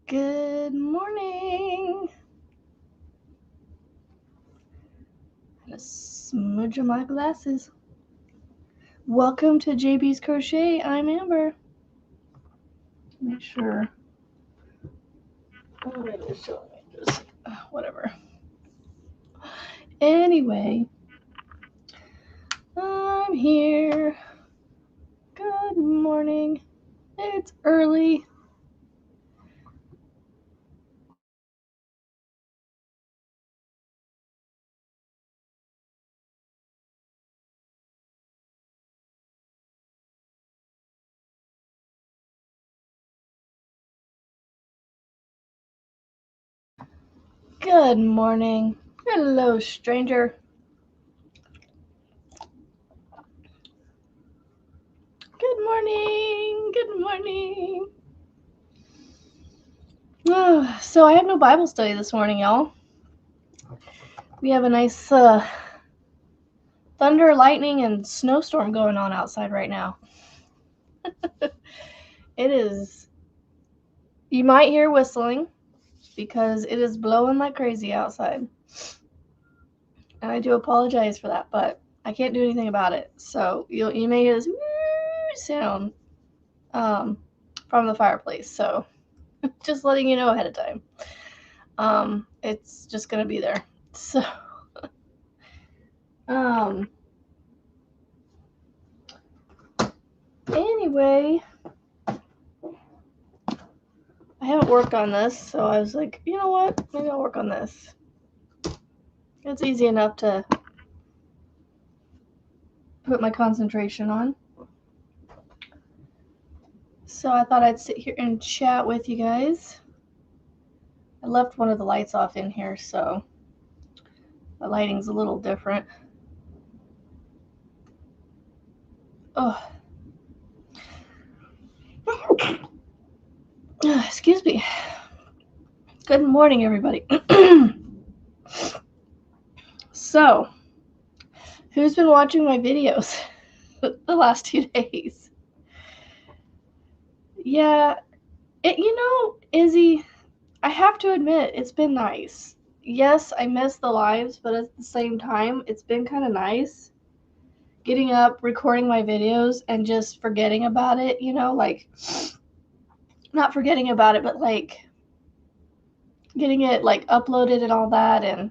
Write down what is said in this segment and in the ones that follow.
Good morning. I'm gonna smudge my glasses. Welcome to JB's Crochet. I'm Amber. Make sure. Oh, maybe it's showing me just whatever. Anyway, I'm here. Good morning. It's early. Good morning. Hello, stranger. Good morning. Good morning. So I have no Bible study this morning, y'all. We have a nice thunder, lightning, and snowstorm going on outside right now. It is. You might hear whistling because it is blowing like crazy outside. And I do apologize for that, but I can't do anything about it. So you may hear this sound from the fireplace. So just letting you know ahead of time. It's just gonna be there. So anyway, I haven't worked on this, so I was like, you know what? Maybe I'll work on this. It's easy enough to put my concentration on. So I thought I'd sit here and chat with you guys. I left one of the lights off in here, so the lighting's a little different. Oh. Excuse me. Good morning, everybody. So, who's been watching my videos the last 2 days? Yeah, Izzy, I have to admit, it's been nice. Yes, I miss the lives, but at the same time, it's been kind of nice getting up, recording my videos, and just forgetting about it, like, not forgetting about it, but, like, getting it, like, uploaded and all that, and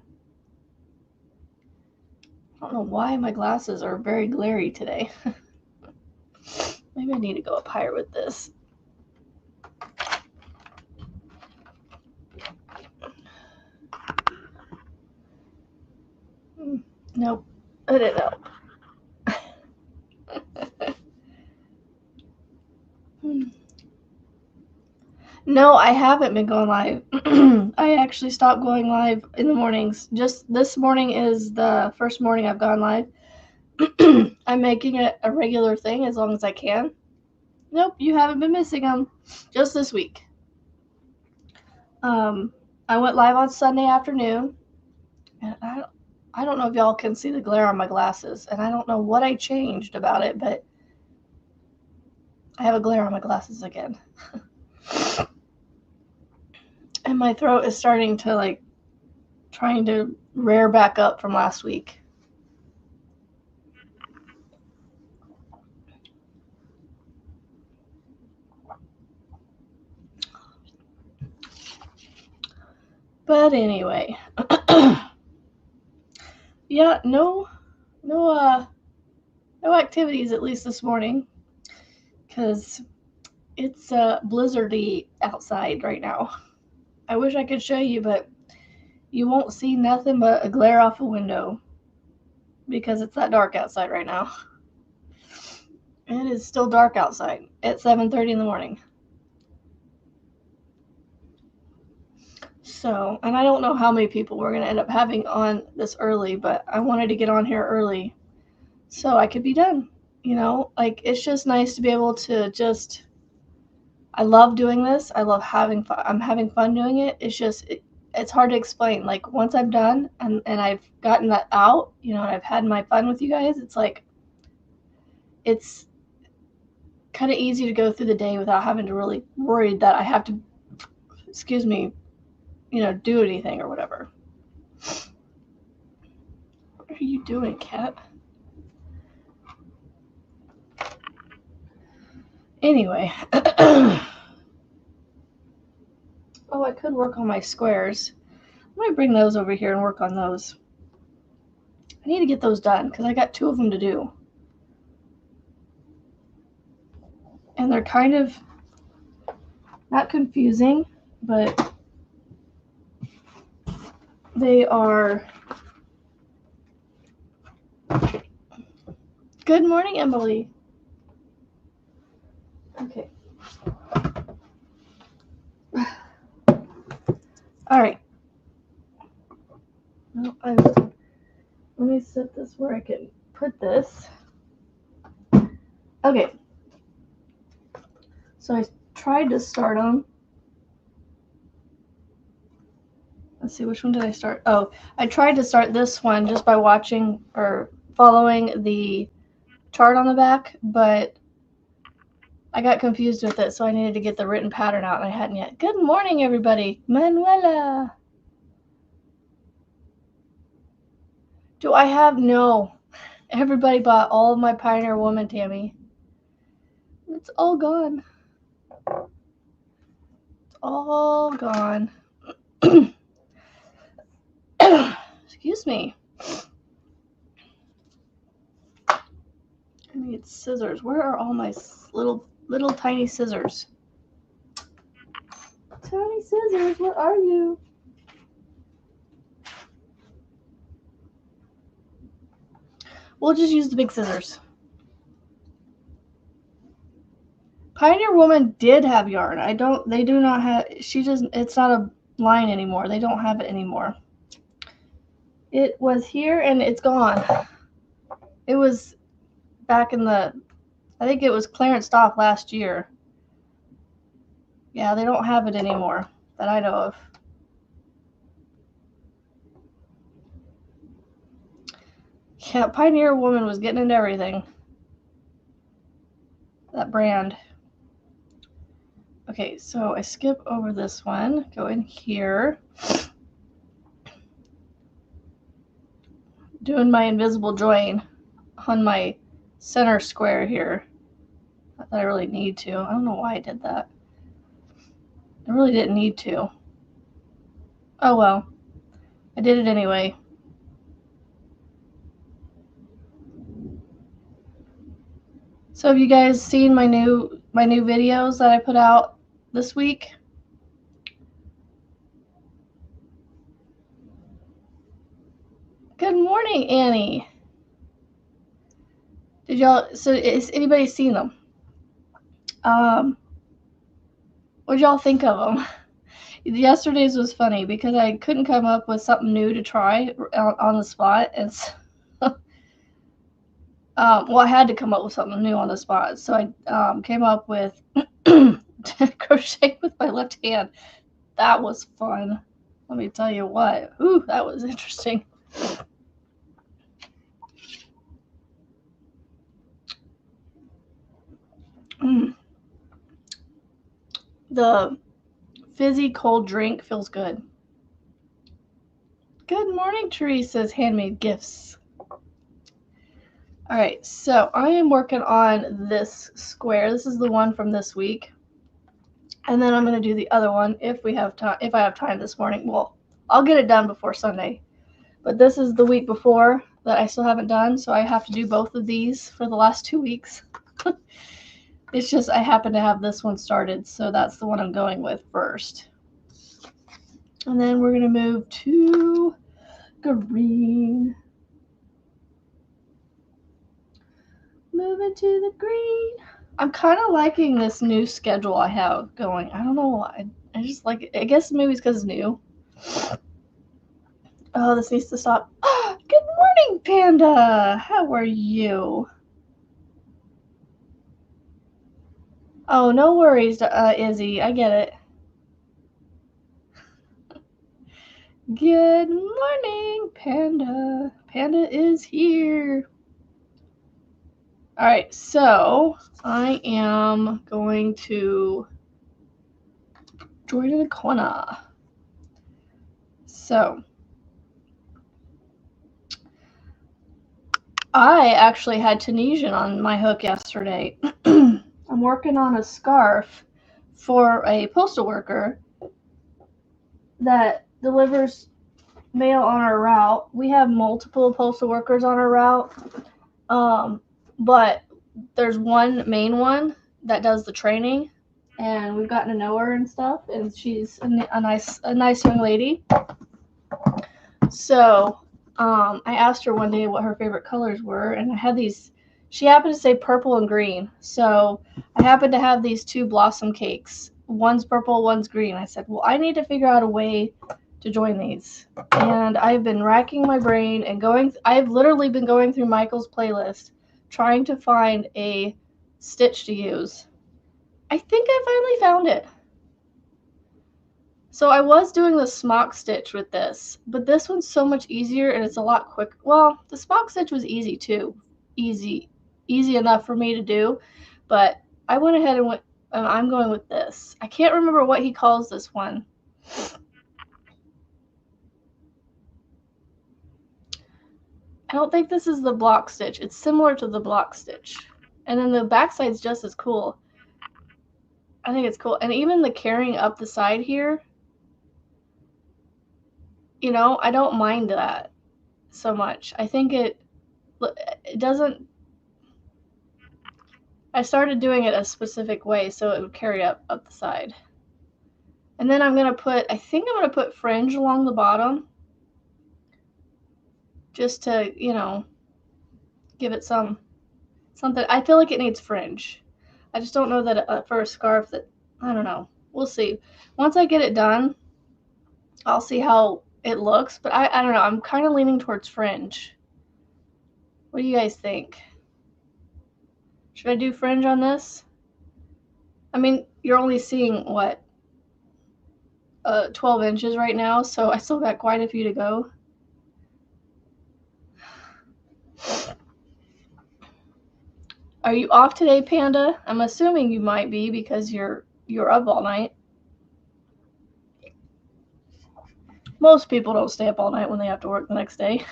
I don't know why my glasses are very glary today. Maybe I need to go up higher with this. Nope, I didn't know. No, I haven't been going live. I actually stopped going live in the mornings. Just this morning is the first morning I've gone live. I'm making it a regular thing as long as I can. Nope, you haven't been missing them. Just this week. I went live on Sunday afternoon, and I don't know if y'all can see the glare on my glasses, and I don't know what I changed about it, but I have a glare on my glasses again. And my throat is starting to, like, trying to rear back up from last week. But anyway, yeah, no activities at least this morning, because it's blizzardy outside right now. I wish I could show you, but you won't see nothing but a glare off a window because it's that dark outside right now. It is still dark outside at 7:30 in the morning. So, and I don't know how many people we're going to end up having on this early, but I wanted to get on here early so I could be done. Like, it's just nice to be able to just, I love doing this. I love having fun. I'm having fun doing it. It's just, it's hard to explain. Like, once I'm done and I've gotten that out, and I've had my fun with you guys, it's like, it's kind of easy to go through the day without having to really worry that I have to excuse me, you know, do anything or whatever. What are you doing, cat? Anyway. Oh, I could work on my squares. I might bring those over here and work on those. I need to get those done because I got 2 of them to do. And they're kind of not confusing, but they are. Good morning, Emily. Okay. All right. Well, let me set this where I can put this. Okay. So I tried to start them. Let's see, which one did I start? Oh, I tried to start this one just by watching or following the chart on the back, but I got confused with it, so I needed to get the written pattern out, and I hadn't yet. Good morning, everybody. Manuela. Do I have? No. Everybody bought all of my Pioneer Woman, Tammy. It's all gone. It's all gone. Excuse me. I need scissors. Where are all my little tiny scissors? Tiny scissors, where are you? We'll just use the big scissors. Pioneer Woman did have yarn. They do not have, it's not a line anymore. They don't have it anymore. It was here and it's gone. It was back in I think it was clearance stock last year. Yeah, they don't have it anymore that I know of. Yeah, Pioneer Woman was getting into everything. That brand. Okay, so I skip over this one, go in here. Doing my invisible join on my center square here. Not that I really need to. I don't know why I did that. I really didn't need to. Oh well. I did it anyway. So have you guys seen my new videos that I put out this week? Good morning, Annie. Has anybody seen them? What'd y'all think of them? Yesterday's was funny because I couldn't come up with something new to try on the spot. And well, I had to come up with something new on the spot. So I came up with crochet with my left hand. That was fun. Let me tell you what. Ooh, that was interesting. The fizzy cold drink feels good. Good morning, Teresa's handmade gifts. All right, so I am working on this square. This is the one from this week. And then I'm going to do the other one if we have time. If I have time this morning. Well, I'll get it done before Sunday. But this is the week before that I still haven't done, so I have to do both of these for the last 2 weeks. It's just I happen to have this one started, so that's the one I'm going with first. And then we're going to move to green. Moving to the green. I'm kind of liking this new schedule I have going. I don't know why. I just like it. I guess maybe it's because it's new. Oh, this needs to stop. Good morning, Panda. How are you? Oh, no worries, Izzy. I get it. Good morning, Panda. Panda is here. All right, so I am going to Joy to the corner. So, I actually had Tunisian on my hook yesterday. I'm working on a scarf for a postal worker that delivers mail on our route. We have multiple postal workers on our route, but there's one main one that does the training, and we've gotten to know her and stuff, and she's a nice young lady. So I asked her one day what her favorite colors were, and I had these. She happened to say purple and green, so I happened to have these two blossom cakes. One's purple, one's green. I said, well, I need to figure out a way to join these. And I've been racking my brain and I've literally been going through Michael's playlist trying to find a stitch to use. I think I finally found it. So I was doing the smock stitch with this, but this one's so much easier and it's a lot quicker. Well, the smock stitch was easy too. Easy enough for me to do, but I went ahead and I'm going with this. I can't remember what he calls this one. I don't think this is the block stitch. It's similar to the block stitch. And then the back side's just as cool. I think it's cool. And even the carrying up the side here, you know, I don't mind that so much. I think it doesn't. I started doing it a specific way so it would carry up the side. And then I'm going to I think I'm going to put fringe along the bottom just to, you know, give it something. I feel like it needs fringe. I just don't know that for a scarf that, I don't know. We'll see. Once I get it done, I'll see how it looks, but I don't know. I'm kind of leaning towards fringe. What do you guys think? Should I do fringe on this? I mean, you're only seeing, what, 12 inches right now, so I still got quite a few to go. Are you off today, Panda? I'm assuming you might be because you're up all night. Most people don't stay up all night when they have to work the next day.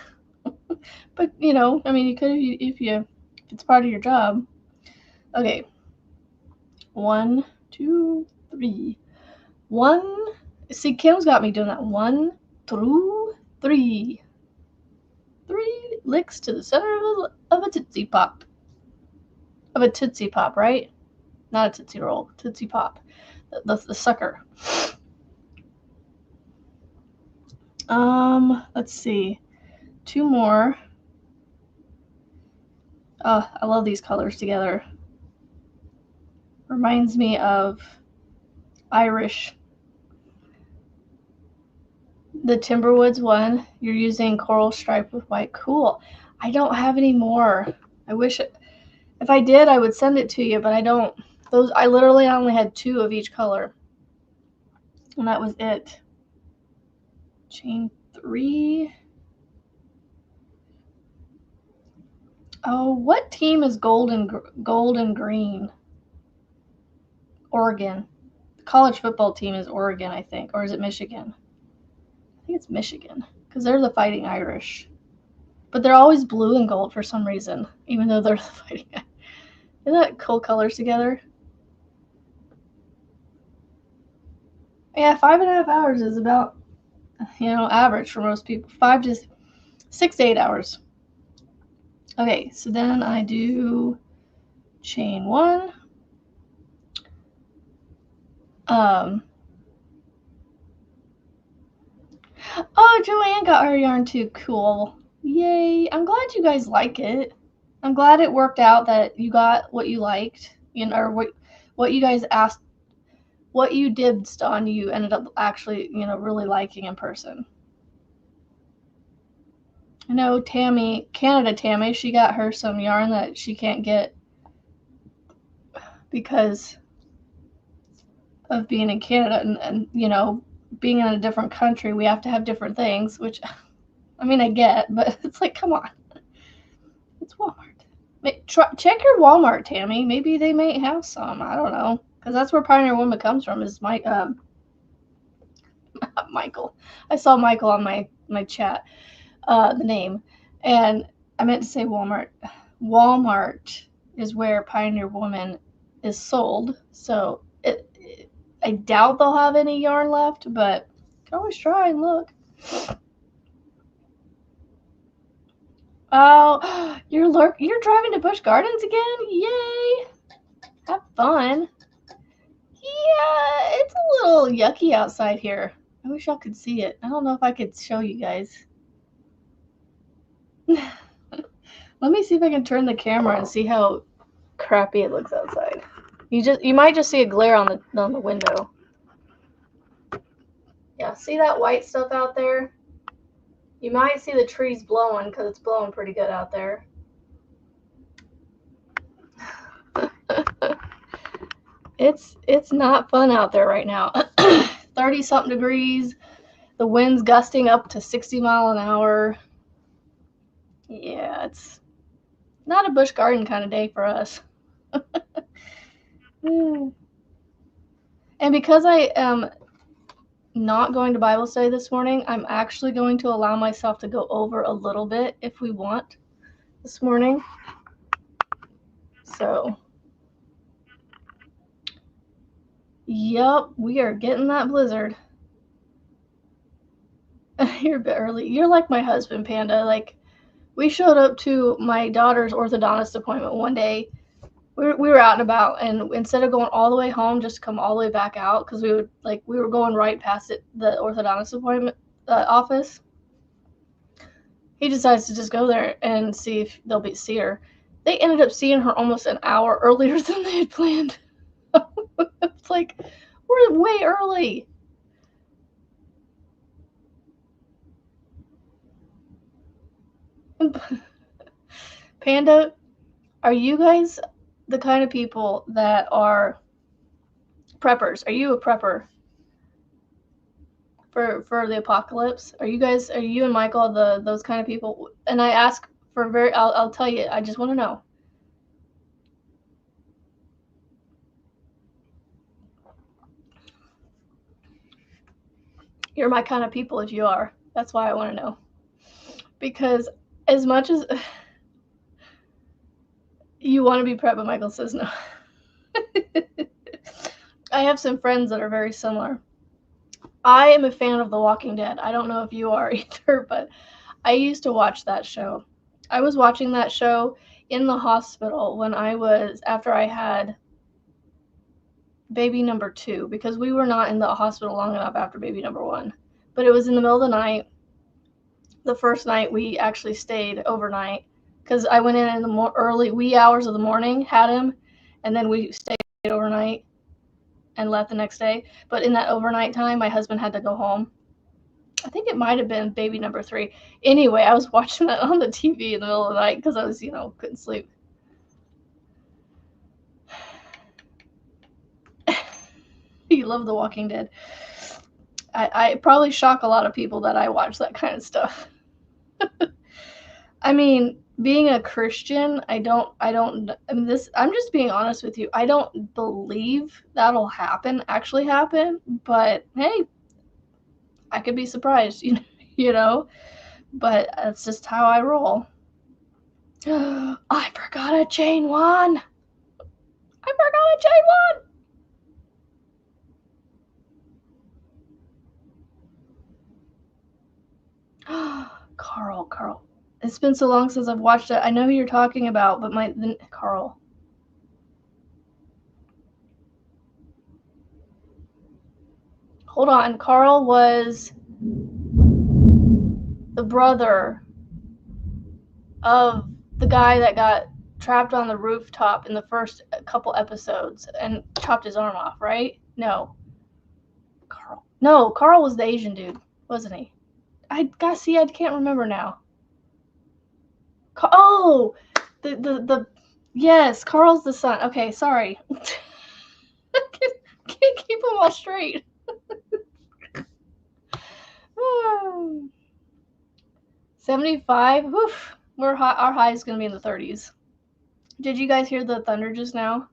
But, you know, I mean, you could if it's part of your job. Okay. 1, 2, 3. 1. See, Kim's got me doing that. 1, 2, 3. 3 licks to the center of a Tootsie Pop. Of a Tootsie Pop, right? Not a Tootsie Roll. Tootsie Pop. The sucker. Let's see. 2 more. Oh, I love these colors together. Reminds me of Irish. The Timberwoods one, you're using coral stripe with white. Cool. I don't have any more. I wish if I did, I would send it to you, but I don't. I literally only had 2 of each color. And that was it. Chain 3. Oh, what team is gold and green? Oregon. The college football team is Oregon, I think. Or is it Michigan? I think it's Michigan. Because they're the Fighting Irish. But they're always blue and gold for some reason. Even though they're the Fighting Irish. Isn't that cool colors together? Yeah, 5.5 hours is about, you know, average for most people. 6 to 8 hours. Okay, so then I do chain 1. Oh, Joanne got her yarn too. Cool. Yay. I'm glad you guys like it. I'm glad it worked out that you got what you liked, you know, or what you guys asked, what you dibsed on, you ended up actually, you know, really liking in person. I know Tammy, Canada Tammy, she got her some yarn that she can't get because of being in Canada and you know, being in a different country, we have to have different things, which, I mean, I get, but it's like, come on. It's Walmart. Check your Walmart, Tammy. Maybe they may have some. I don't know. Because that's where Pioneer Woman comes from, is Michael. I saw Michael on my chat, the name. And I meant to say Walmart. Walmart is where Pioneer Woman is sold. So I doubt they'll have any yarn left, but you can always try and look. Oh, you're driving to Busch Gardens again? Yay! Have fun. Yeah, it's a little yucky outside here. I wish y'all could see it. I don't know if I could show you guys. Let me see if I can turn the camera and see how crappy it looks outside. You might just see a glare on the window. Yeah, see that white stuff out there? You might see the trees blowing because it's blowing pretty good out there. It's not fun out there right now. 30 something degrees. The wind's gusting up to 60 miles an hour. Yeah, it's not a Busch Garden kind of day for us. And because I am not going to Bible study this morning, I'm actually going to allow myself to go over a little bit if we want this morning. So, yep, we are getting that blizzard. You're a bit early. You're like my husband, Panda. Like, we showed up to my daughter's orthodontist appointment one day. We were out and about, and instead of going all the way home, just come all the way back out, because we were going right past the orthodontist appointment office. He decides to just go there and see if they'll see her. They ended up seeing her almost an hour earlier than they had planned. It's like, we're way early. Panda, are you guys the kind of people that are preppers? Are you a prepper for the apocalypse? Are you and Michael those kind of people? And I ask for I'll tell you, I just want to know. You're my kind of people if you are. That's why I want to know. Because as much as you want to be prepped, but Michael says no. I have some friends that are very similar. I am a fan of The Walking Dead. I don't know if you are either, but I used to watch that show. I was watching that show in the hospital after I had baby number 2, because we were not in the hospital long enough after baby number 1. But it was in the middle of the night. The first night we actually stayed overnight, because I went in the early wee hours of the morning, had him, and then we stayed overnight and left the next day. But in that overnight time, my husband had to go home. I think it might have been baby number 3. Anyway, I was watching that on the TV in the middle of the night because I was, couldn't sleep. You love The Walking Dead. I probably shock a lot of people that I watch that kind of stuff. I mean, being a Christian, I'm just being honest with you. I don't believe that'll actually happen, but hey, I could be surprised, but that's just how I roll. I forgot a chain one. Carl. It's been so long since I've watched it. I know who you're talking about, but Carl. Hold on. Carl was the brother of the guy that got trapped on the rooftop in the first couple episodes and chopped his arm off, right? No. Carl was the Asian dude, wasn't he? I can't remember now. Yes, Carl's the son. Okay, sorry. Can't keep them all straight. 75. Woof. Our high is going to be in the 30s. Did you guys hear the thunder just now?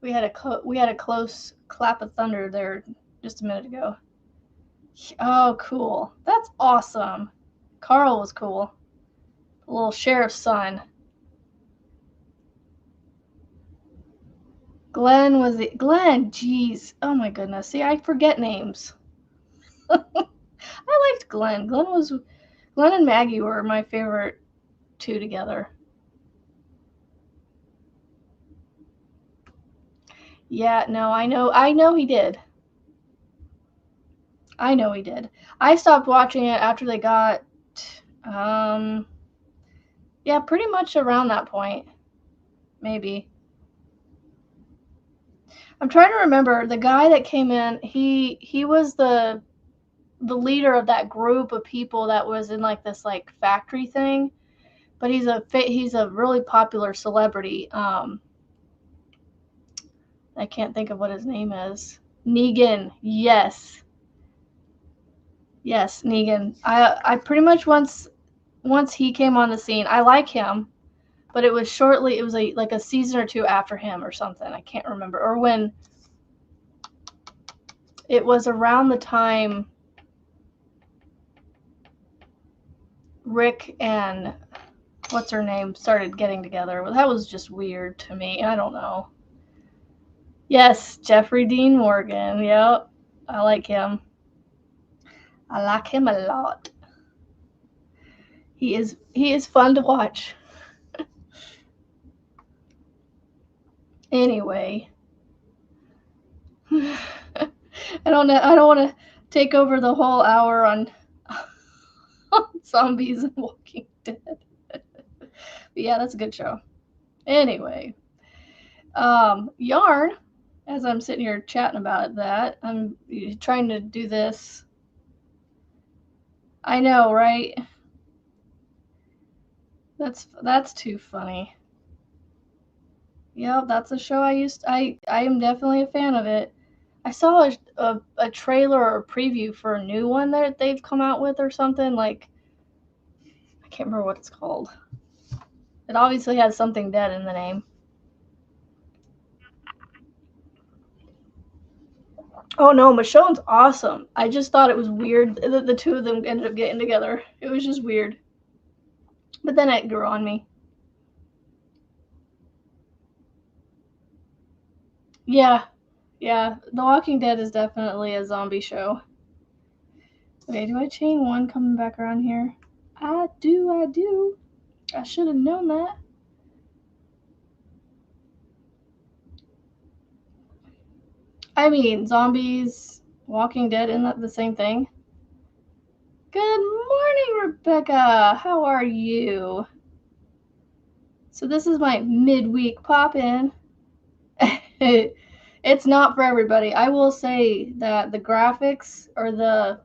We had a close clap of thunder there just a minute ago. Oh, cool. That's awesome. Carl was cool. The little sheriff's son. Glenn was the Glenn. Jeez. Oh my goodness. See, I forget names. I liked Glenn. Glenn and Maggie were my favorite two together. Yeah, no, I know he did. I know he did. I stopped watching it after they got um yeah, pretty much around that point. Maybe. I'm trying to remember the guy that came in, he was the leader of that group of people that was in like this like factory thing, but he's a really popular celebrity. I can't think of what his name is. Negan. Yes. Yes, Negan. I pretty much once he came on the scene, I like him, but it was shortly. It was like a season or two after him or something. I can't remember. Or when it was around the time Rick and what's her name started getting together. Well, that was just weird to me. I don't know. Yes, Jeffrey Dean Morgan. Yep, I like him. I like him a lot. He is fun to watch. Anyway, I don't want to take over the whole hour on zombies and Walking Dead. But yeah, that's a good show. Anyway, yarn. As I'm sitting here chatting about that, I'm trying to do this. I know, right? That's too funny. Yep, that's a show I am definitely a fan of it. I saw a trailer or a preview for a new one that they've come out with or something like I can't remember what it's called. It obviously has something dead in the name. Oh no, Michonne's awesome. I just thought it was weird that the two of them ended up getting together. It was just weird. But then it grew on me. Yeah, yeah. The Walking Dead is definitely a zombie show. Okay, do I chain one coming back around here? I do. I should have known that. I mean, zombies, Walking Dead, isn't that the same thing? Good morning, Rebecca. How are you? So this is my midweek pop-in. It's not for everybody. I will say that the graphics or the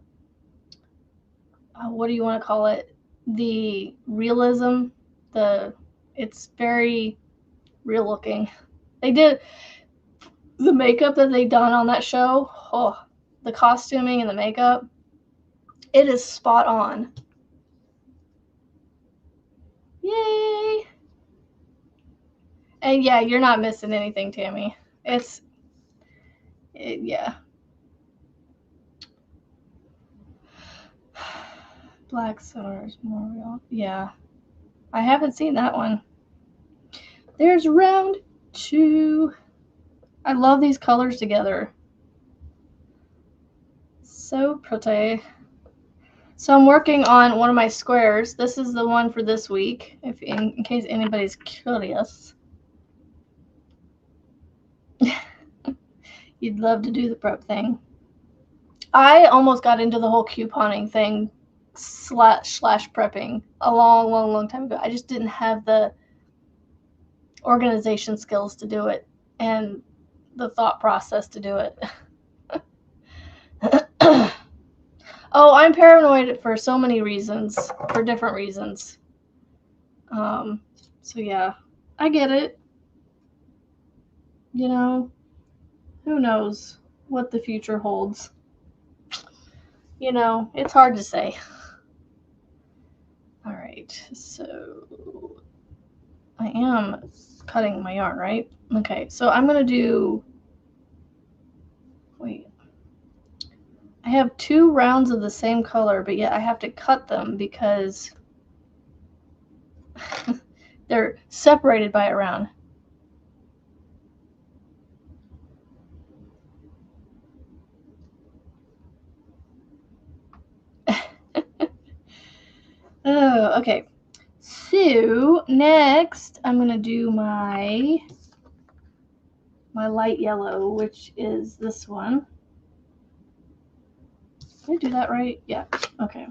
what do you want to call it? The realism, the it's very real looking. They did the makeup that they done on that show. Oh, the costuming and the makeup, it is spot on. Yay! And yeah, you're not missing anything, Tammy. Yeah. Black Stars Memorial. Yeah. I haven't seen that one. There's round 2. I love these colors together. So pretty. So I'm working on one of my squares. This is the one for this week, if in case anybody's curious. You'd love to do the prep thing. I almost got into the whole couponing thing slash prepping a long time ago. I just didn't have the organization skills to do it and the thought process to do it. Oh, I'm paranoid for so many reasons, for different reasons. So yeah, I get it. You know, who knows what the future holds. You know, it's hard to say. All right, so I am cutting my yarn, right? Okay, so I'm going to do, wait, I have 2 rounds of the same color, but yet I have to cut them because they're separated by a round. Oh, okay. So next I'm going to do my light yellow, which is this one. Did I do that right? Yeah. Okay.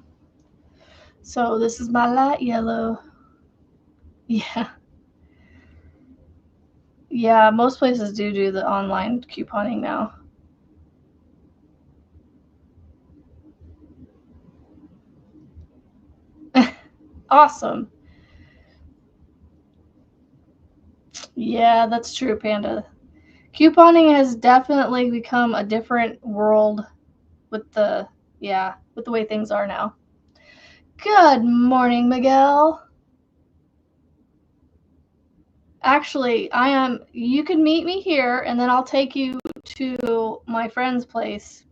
So this is my light yellow. Yeah. Yeah, most places do the online couponing now. Awesome. Yeah, that's true, Panda. Couponing has definitely become a different world with the way things are now. Good morning, Miguel. Actually, you can meet me here and then I'll take you to my friend's place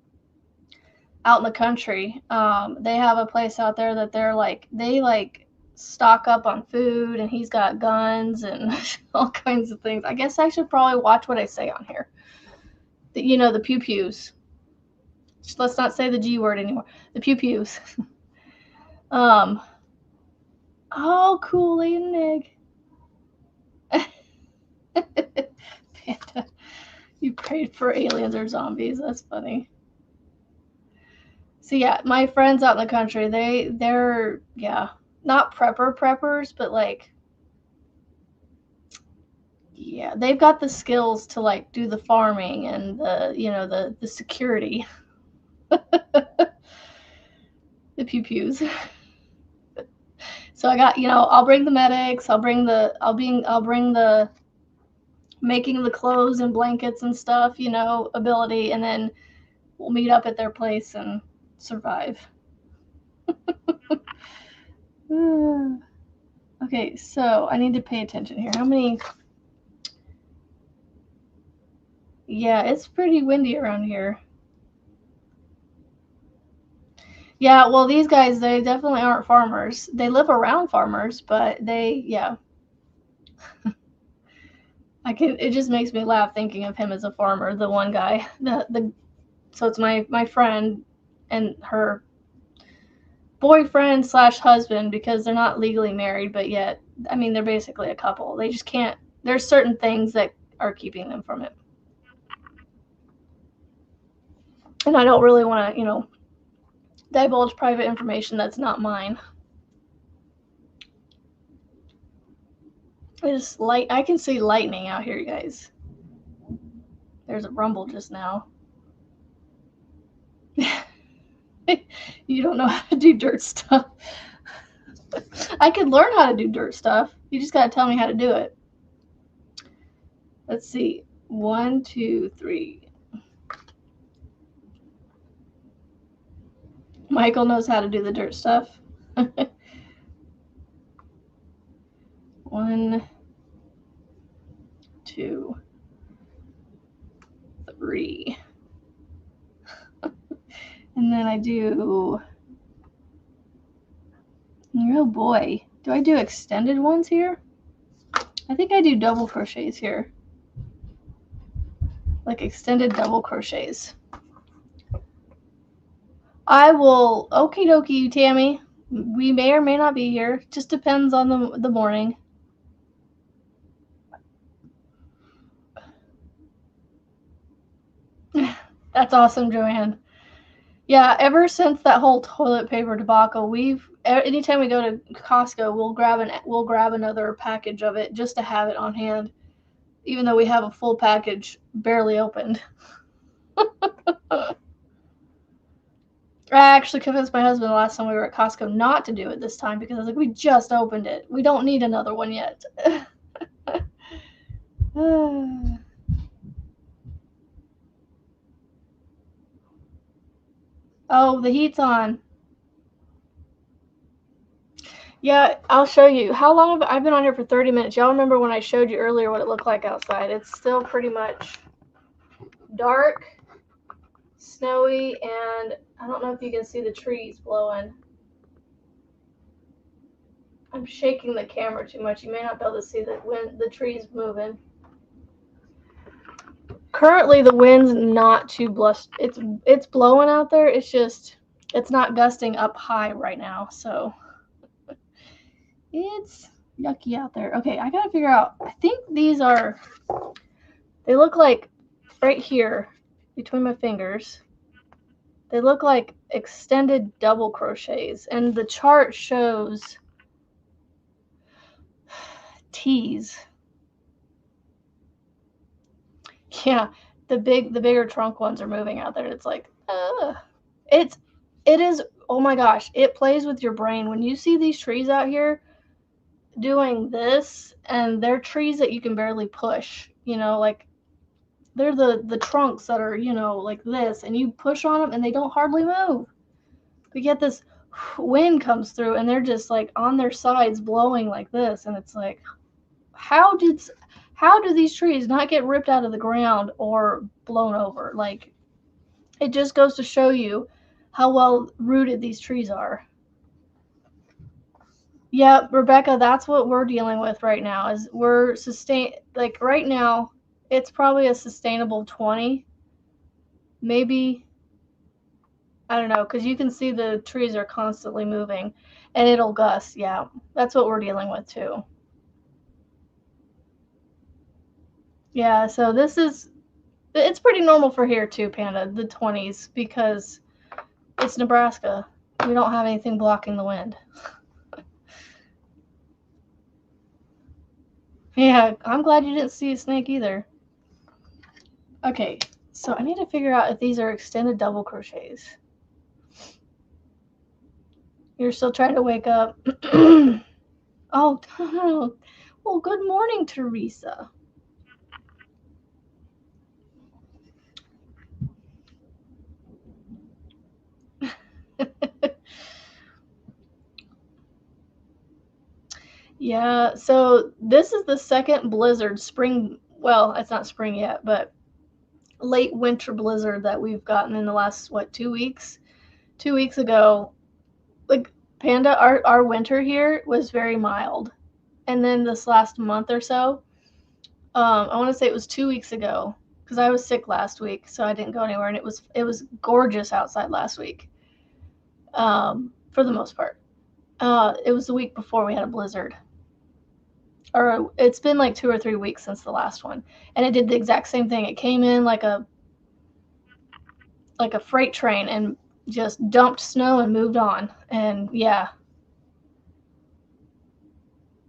out in the country. They have a place out there that they stock up on food, and he's got guns and all kinds of things. I guess I should probably watch what I say on here. The pew pews. Let's not say the G word anymore. The pew pews. Oh, cool, laying an egg. Panda, you prayed for aliens or zombies. That's funny. So yeah, my friends out in the country, they're not preppers, but they've got the skills to do the farming and the security. The pew pews. So I got, I'll bring the medics, I'll bring the making the clothes and blankets and stuff, ability, and then we'll meet up at their place and survive. Okay, so I need to pay attention here. How many? Yeah, it's pretty windy around here. Yeah, well, these guys, they definitely aren't farmers. They live around farmers, but it just makes me laugh thinking of him as a farmer, the one guy. So it's my friend and her boyfriend / husband, because they're not legally married, but yet, I mean, they're basically a couple. They just can't, there's certain things that are keeping them from it. And I don't really want to, divulge private information that's not mine. I can see lightning out here, you guys. There's a rumble just now. You don't know how to do dirt stuff. I could learn how to do dirt stuff. You just gotta tell me how to do it. Let's see. 1, 2, 3. Michael knows how to do the dirt stuff. 1, 2, 3. And then I do, oh boy, do I do extended ones here? I think I do double crochets here. Like extended double crochets. I will, okie dokie, Tammy. We may or may not be here. Just depends on the morning. That's awesome, Joanne. Yeah, ever since that whole toilet paper debacle, anytime we go to Costco, we'll grab another package of it just to have it on hand, even though we have a full package barely opened. I actually convinced my husband the last time we were at Costco not to do it this time, because I was like, we just opened it. We don't need another one yet. Oh, the heat's on. Yeah, I'll show you. How long have I've been on here for 30 minutes? Y'all remember when I showed you earlier what it looked like outside? It's still pretty much dark, snowy, and I don't know if you can see the trees blowing. I'm shaking the camera too much. You may not be able to see the trees moving. Currently, the wind's not too blust. It's blowing out there. It's not gusting up high right now, so it's yucky out there. Okay, I gotta figure out. I think these are. They look like right here between my fingers. They look like extended double crochets, and the chart shows T's. Yeah, the bigger trunk ones are moving out there. It's like, it's it is. Oh my gosh, it plays with your brain when you see these trees out here doing this, and they're trees that you can barely push. Like they're the trunks that are like this, and you push on them and they don't hardly move. But yet this wind comes through and they're just like on their sides blowing like this, and it's like, how do these trees not get ripped out of the ground or blown over? Like, it just goes to show you how well rooted these trees are. Yeah, Rebecca, that's what we're dealing with right now. Is we're like right now, it's probably a sustainable 20, maybe. I don't know, because you can see the trees are constantly moving, and it'll gust. Yeah, that's what we're dealing with too. Yeah, so it's pretty normal for here too, Panda, the 20s, because it's Nebraska. We don't have anything blocking the wind. Yeah, I'm glad you didn't see a snake either. Okay, so I need to figure out if these are extended double crochets. You're still trying to wake up. Oh, well, good morning, Teresa. Yeah, so this is the second blizzard, spring. Well, it's not spring yet, but late winter blizzard that we've gotten in the last, 2 weeks? 2 weeks ago, like, Panda, our winter here was very mild. And then this last month or so, I want to say it was 2 weeks ago, because I was sick last week, so I didn't go anywhere, and it was gorgeous outside last week, for the most part. It was the week before we had a blizzard. Or it's been like 2 or 3 weeks since the last one, and it did the exact same thing. It came in like a freight train and just dumped snow and moved on. And yeah,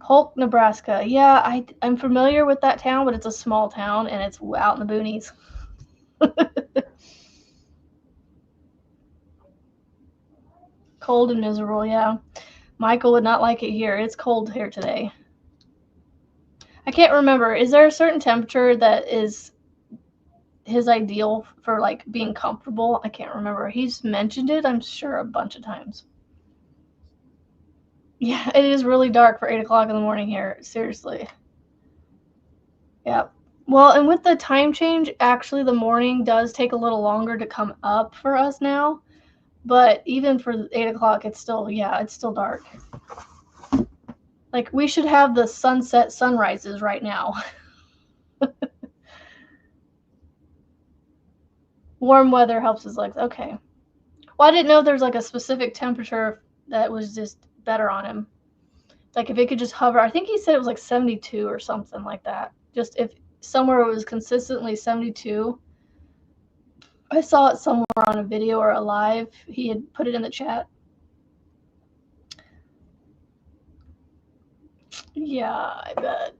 Polk, Nebraska. Yeah, I'm familiar with that town, but it's a small town and it's out in the boonies. Cold and miserable, yeah. Michael would not like it here. It's cold here today. I can't remember. Is there a certain temperature that is his ideal for like being comfortable? I can't remember. He's mentioned it, I'm sure, a bunch of times. Yeah, it is really dark for 8 o'clock in the morning here. Seriously. Yeah. Well, and with the time change, actually, the morning does take a little longer to come up for us now. But even for 8 o'clock, it's still dark. Like, we should have the sunset sunrises right now. Warm weather helps his legs. Okay. Well, I didn't know there's like a specific temperature that was just better on him. Like, if it could just hover, I think he said it was like 72 or something like that. Just if somewhere it was consistently 72. I saw it somewhere on a video or a live. He had put it in the chat. Yeah, I bet.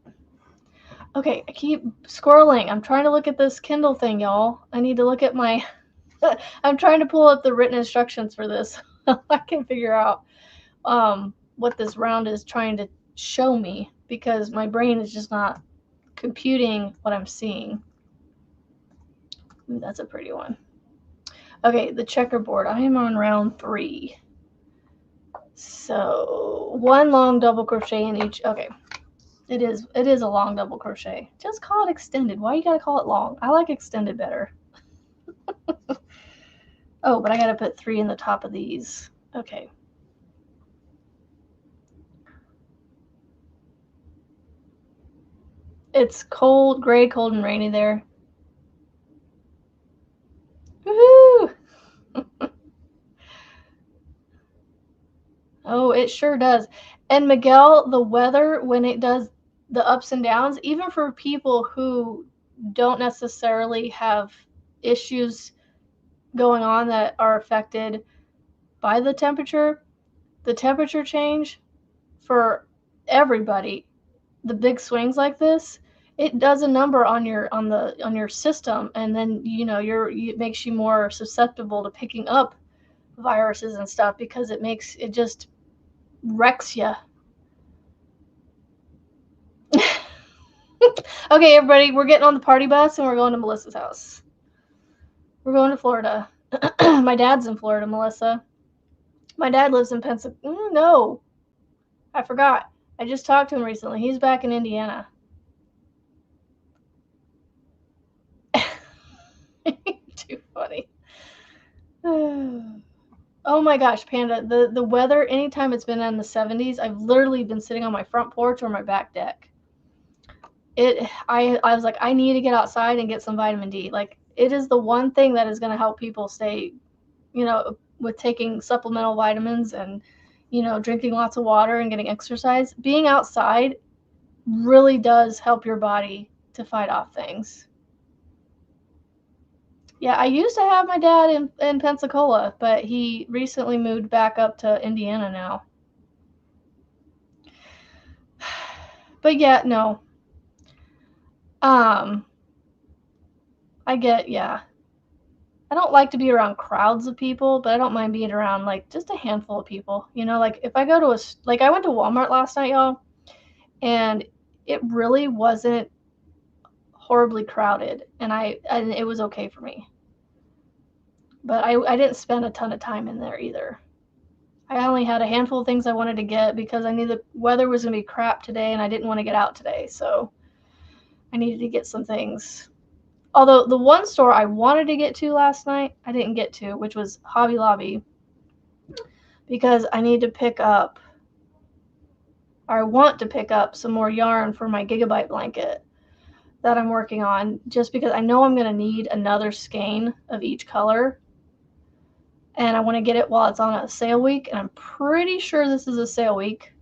Okay, I keep scrolling. I'm trying to look at this Kindle thing, y'all. I need to look at my... I'm trying to pull up the written instructions for this. I can figure out what this round is trying to show me, because my brain is just not computing what I'm seeing. Ooh, that's a pretty one. Okay, the checkerboard. I am on round 3. So 1 long double crochet in each. Okay. It is a long double crochet. Just call it extended. Why you gotta call it long? I like extended better. Oh, but I gotta put 3 in the top of these. Okay. It's cold, gray, cold, and rainy there. Woohoo! Oh, it sure does. And Miguel, the weather, when it does the ups and downs, even for people who don't necessarily have issues going on that are affected by the temperature change for everybody, the big swings like this, it does a number on your system, and then it makes you more susceptible to picking up viruses and stuff because it just wrecks you. Okay, everybody, we're getting on the party bus and we're going to Melissa's house. We're going to Florida. My dad's in Florida, Melissa. My dad lives in Pennsylvania. No, I forgot. I just talked to him recently. He's back in Indiana. Too funny. Oh my gosh, Panda, the weather, anytime it's been in the 70s, I've literally been sitting on my front porch or my back deck. I was like, I need to get outside and get some vitamin D. Like, it is the one thing that is going to help people stay, with taking supplemental vitamins and, drinking lots of water and getting exercise. Being outside really does help your body to fight off things. Yeah, I used to have my dad in Pensacola, but he recently moved back up to Indiana now. But yeah, no. Yeah. I don't like to be around crowds of people, but I don't mind being around, like, just a handful of people. Like, if I go to I went to Walmart last night, y'all, and it really wasn't horribly crowded, and it was okay for me. But I didn't spend a ton of time in there either. I only had a handful of things I wanted to get because I knew the weather was going to be crap today and I didn't want to get out today. So I needed to get some things. Although the one store I wanted to get to last night, I didn't get to, which was Hobby Lobby. Because I want to pick up some more yarn for my Gigabyte blanket that I'm working on, just because I know I'm going to need another skein of each color. And I want to get it while it's on a sale week, and I'm pretty sure this is a sale week.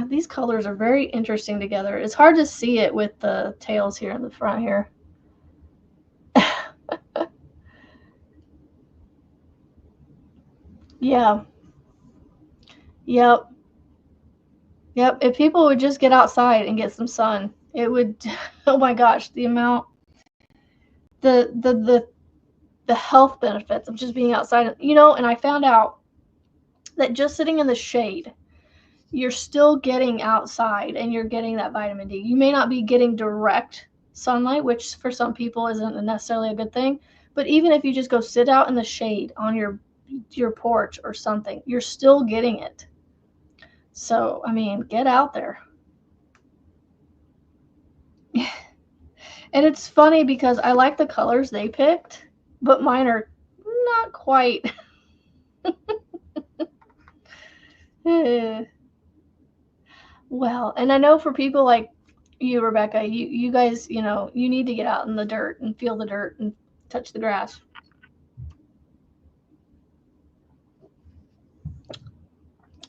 These colors are very interesting together. It's hard to see it with the tails here in the front here. Yeah. Yep. If people would just get outside and get some sun, it would. Oh my gosh, the amount, the health benefits of just being outside. And I found out that just sitting in the shade, you're still getting outside and you're getting that vitamin D. You may not be getting direct sunlight, which for some people isn't necessarily a good thing, but even if you just go sit out in the shade on your porch or something, you're still getting it. So, I mean, get out there. And it's funny because I like the colors they picked, but mine are not quite. Well, and I know for people like you, Rebecca, you guys, you need to get out in the dirt and feel the dirt and touch the grass.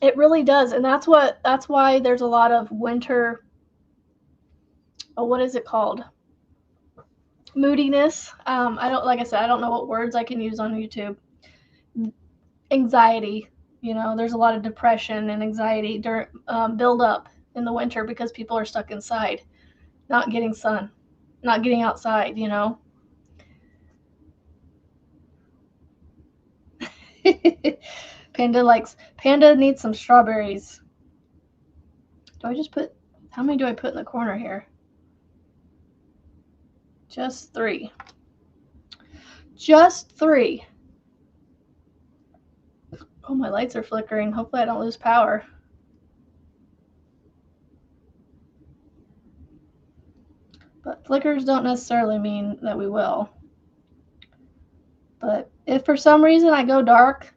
It really does, and that's why there's a lot of winter. Oh, what is it called? Moodiness. Like I said, I don't know what words I can use on YouTube. Anxiety. There's a lot of depression and anxiety build up in the winter because people are stuck inside, not getting sun, not getting outside. Panda needs some strawberries. How many do I put in the corner here? Just 3. Just 3. Oh, my lights are flickering. Hopefully I don't lose power. But flickers don't necessarily mean that we will. But if for some reason I go dark,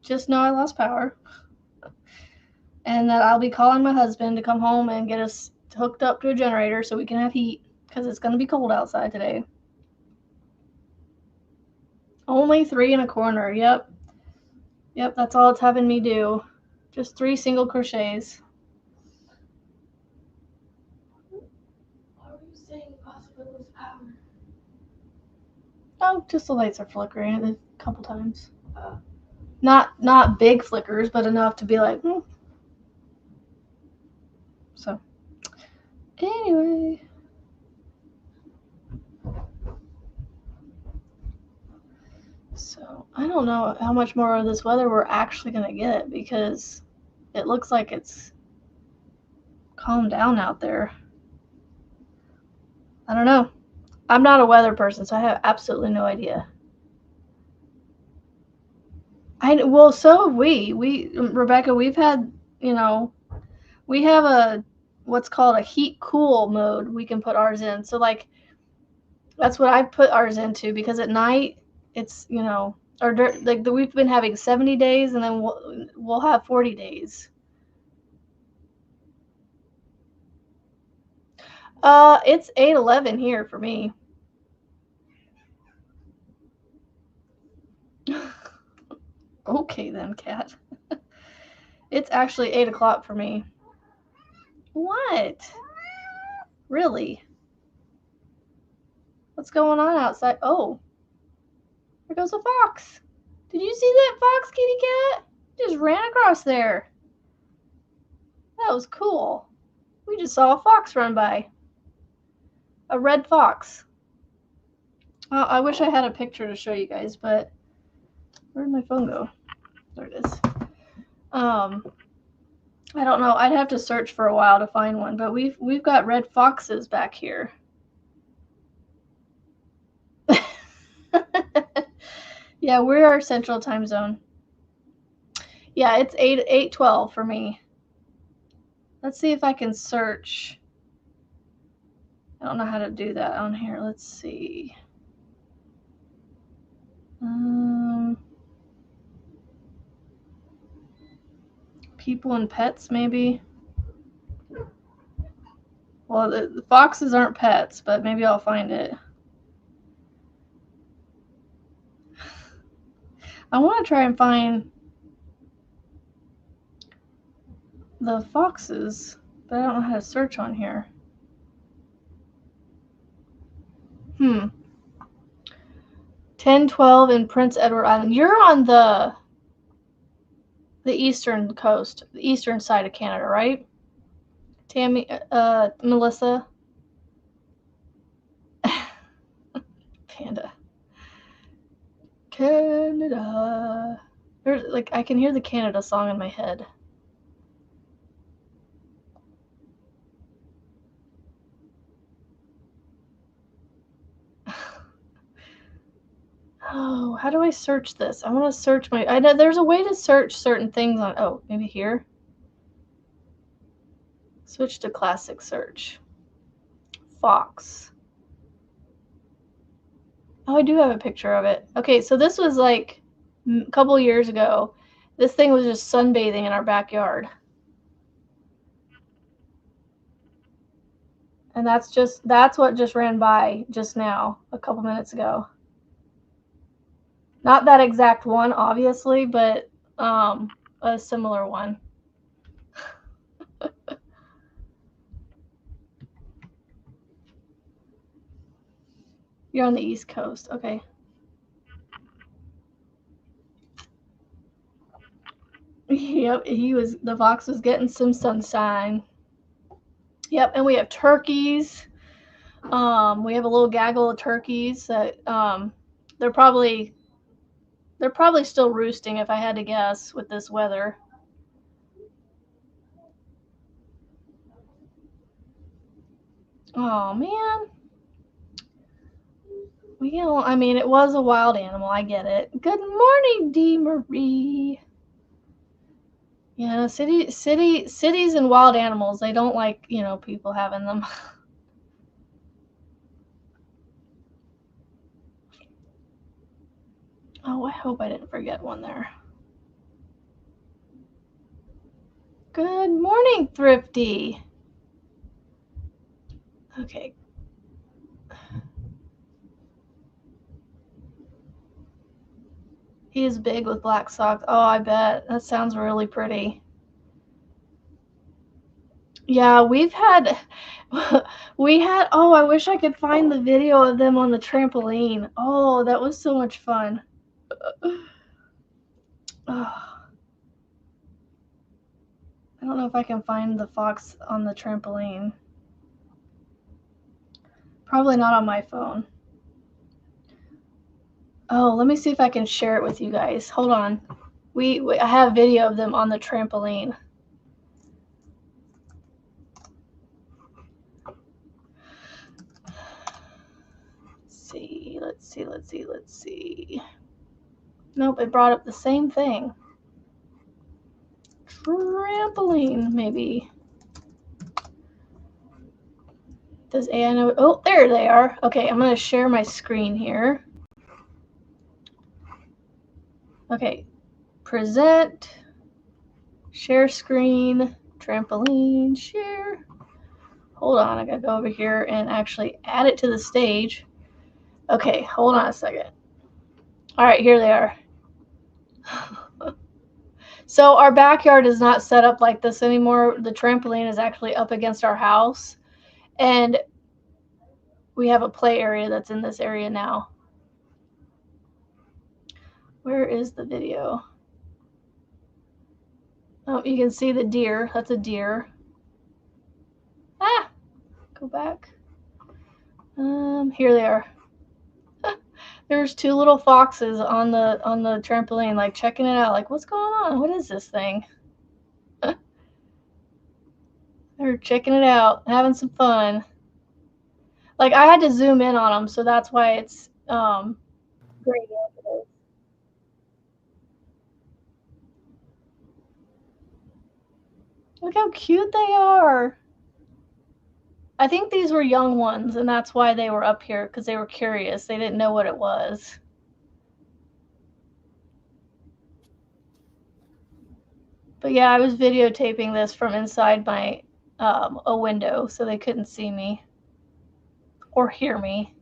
just know I lost power. And that I'll be calling my husband to come home and get us hooked up to a generator so we can have heat, because it's going to be cold outside today. Only 3 in a corner. Yep, that's all it's having me do. Just 3 single crochets. Why were you saying possibly lose power? Oh, just the lights are flickering a couple times. Not big flickers, but enough to be like, So, anyway. So, I don't know how much more of this weather we're actually going to get, because it looks like it's calmed down out there. I don't know. I'm not a weather person, so I have absolutely no idea. Well, so have we. Rebecca, we've had, we have a what's called a heat cool mode we can put ours in. So like that's what I put ours into, because at night it's, we've been having 70 days, and then we'll have 40 days. It's 8:11 here for me. Okay then, Kat. It's actually 8 o'clock for me. What? Really? What's going on outside? Oh, there goes a fox. Did you see that fox, kitty cat? Just ran across there. That was cool. We just saw a fox run by. A red fox. I wish I had a picture to show you guys, but where'd my phone go? There it is. I don't know. I'd have to search for a while to find one, but we've got red foxes back here. Yeah, we're our central time zone. Yeah, it's 8:12 for me. Let's see if I can search. I don't know how to do that on here. Let's see. People and pets, maybe. Well, the foxes aren't pets, but maybe I'll find it. I want to try and find the foxes, but I don't know how to search on here. 10:12 in Prince Edward Island. You're on the eastern coast, the eastern side of Canada, right? Tammy, Melissa. Panda. Canada. There's I can hear the Canada song in my head. Oh, how do I search this? I want to search I know there's a way to search certain things on. Oh, maybe here. Switch to classic search. Fox. Oh, I do have a picture of it. Okay, so this was like a couple years ago. This thing was just sunbathing in our backyard. And that's what just ran by just now, a couple minutes ago. Not that exact one, obviously, but a similar one. You're on the East Coast. Okay. Yep, the fox was getting some sunshine. Yep, and we have turkeys. We have a little gaggle of turkeys that they're probably still roosting, if I had to guess, with this weather. Oh man. I mean, it was a wild animal. I get it. Good morning, Dee Marie. Yeah, cities and wild animals, they don't like, people having them. Oh, I hope I didn't forget one there. Good morning, Thrifty. Okay. He is big with black socks. Oh, I bet. That sounds really pretty. Yeah, oh, I wish I could find the video of them on the trampoline. Oh, that was so much fun. Oh, I don't know if I can find the fox on the trampoline. Probably not on my phone. Oh, let me see if I can share it with you guys. Hold on. I have video of them on the trampoline. Let's see. Nope, it brought up the same thing. Trampoline, maybe. Does AI know? Oh, there they are. Okay, I'm going to share my screen here. Okay, present, share screen, trampoline, share. Hold on, I got to go over here and actually add it to the stage. Okay, hold on a second. All right, here they are. So our backyard is not set up like this anymore. The trampoline is actually up against our house, and we have a play area that's in this area now. Where is the video? Oh, you can see the deer. That's a deer. Ah, go back. Here they are. There's two little foxes on the trampoline, like checking it out. Like, what's going on? What is this thing? They're checking it out, having some fun. Like, I had to zoom in on them, so that's why it's great. Look how cute they are. I think these were young ones, and that's why they were up here, because they were curious. They didn't know what it was. But yeah, I was videotaping this from inside my a window, so they couldn't see me or hear me.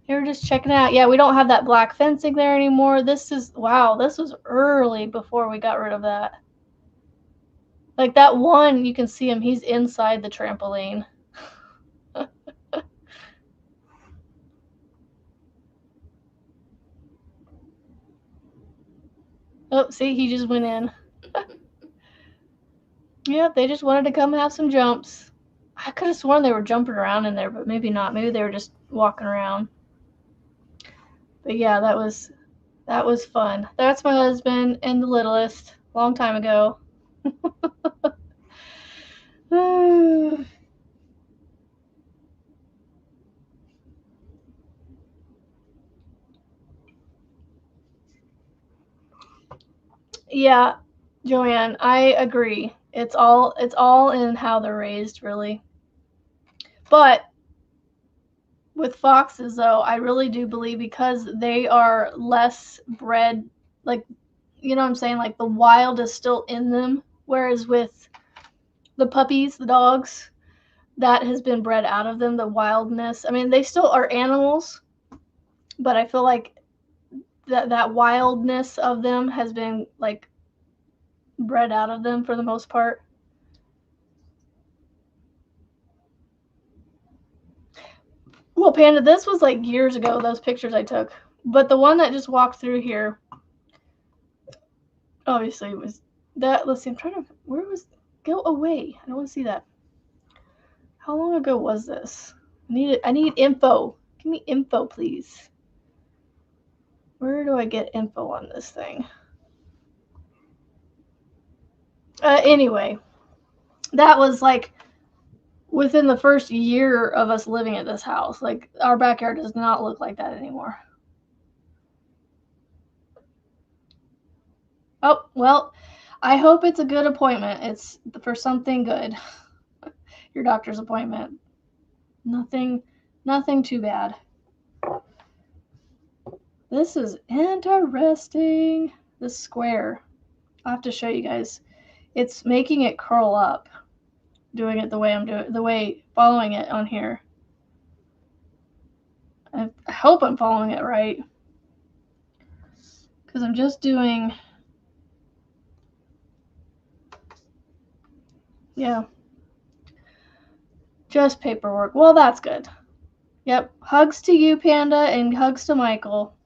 They were just checking it out. Yeah, we don't have that black fencing there anymore. This was early before we got rid of that. Like that one, you can see him. He's inside the trampoline. Oh, see, he just went in. Yep, they just wanted to come have some jumps. I could have sworn they were jumping around in there, but maybe not. Maybe they were just walking around. But yeah, that was fun. That's my husband and the littlest, long time ago. Yeah, Joanne, I agree. It's all in how they're raised, really. But with foxes, though, I really do believe because they are less bred, like, you know what I'm saying? Like the wild is still in them, whereas with the puppies, the dogs, that has been bred out of them, the wildness. I mean, they still are animals, but I feel like that wildness of them has been like bred out of them for the most part. Well, Panda, this was like years ago, those pictures I took. But the one that just walked through here, obviously, was that. Let's see, I'm trying to. Where was. Go away. I don't want to see that. How long ago was this? I need info. Give me info, please. Where do I get info on this thing? Anyway, that was like within the first year of us living at this house. Like, our backyard does not look like that anymore. Oh, well, I hope it's a good appointment. It's for something good. Your doctor's appointment. Nothing too bad. This is interesting. This square. I'll have to show you guys. It's making it curl up. Doing it the way I'm doing, following it on here. I hope I'm following it right. Because I'm just doing, yeah, just paperwork. Well, that's good. Yep. Hugs to you, Panda, and hugs to Michael.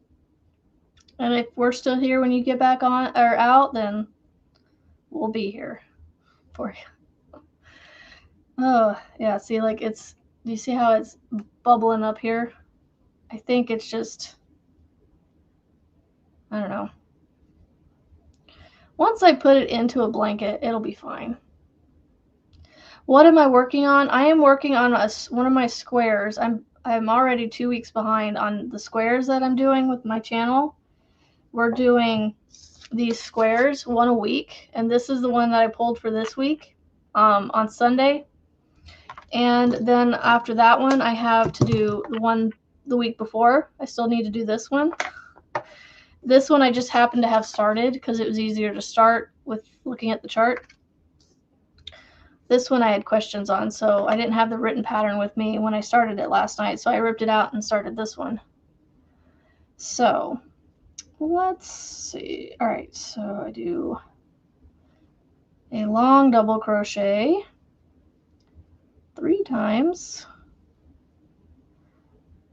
And if we're still here when you get back on or out, then we'll be here for you. Oh, yeah. See, like do you see how it's bubbling up here? I think it's just, I don't know. Once I put it into a blanket, it'll be fine. What am I working on? I am working on one of my squares. I'm already 2 weeks behind on the squares that I'm doing with my channel. We're doing these squares, one a week, and this is the one that I pulled for this week on Sunday. And then after that one, I have to do the one the week before. I still need to do this one. This one I just happened to have started because it was easier to start with looking at the chart. This one I had questions on, so I didn't have the written pattern with me when I started it last night, so I ripped it out and started this one. So let's see. All right, so I do a long double crochet 3 times,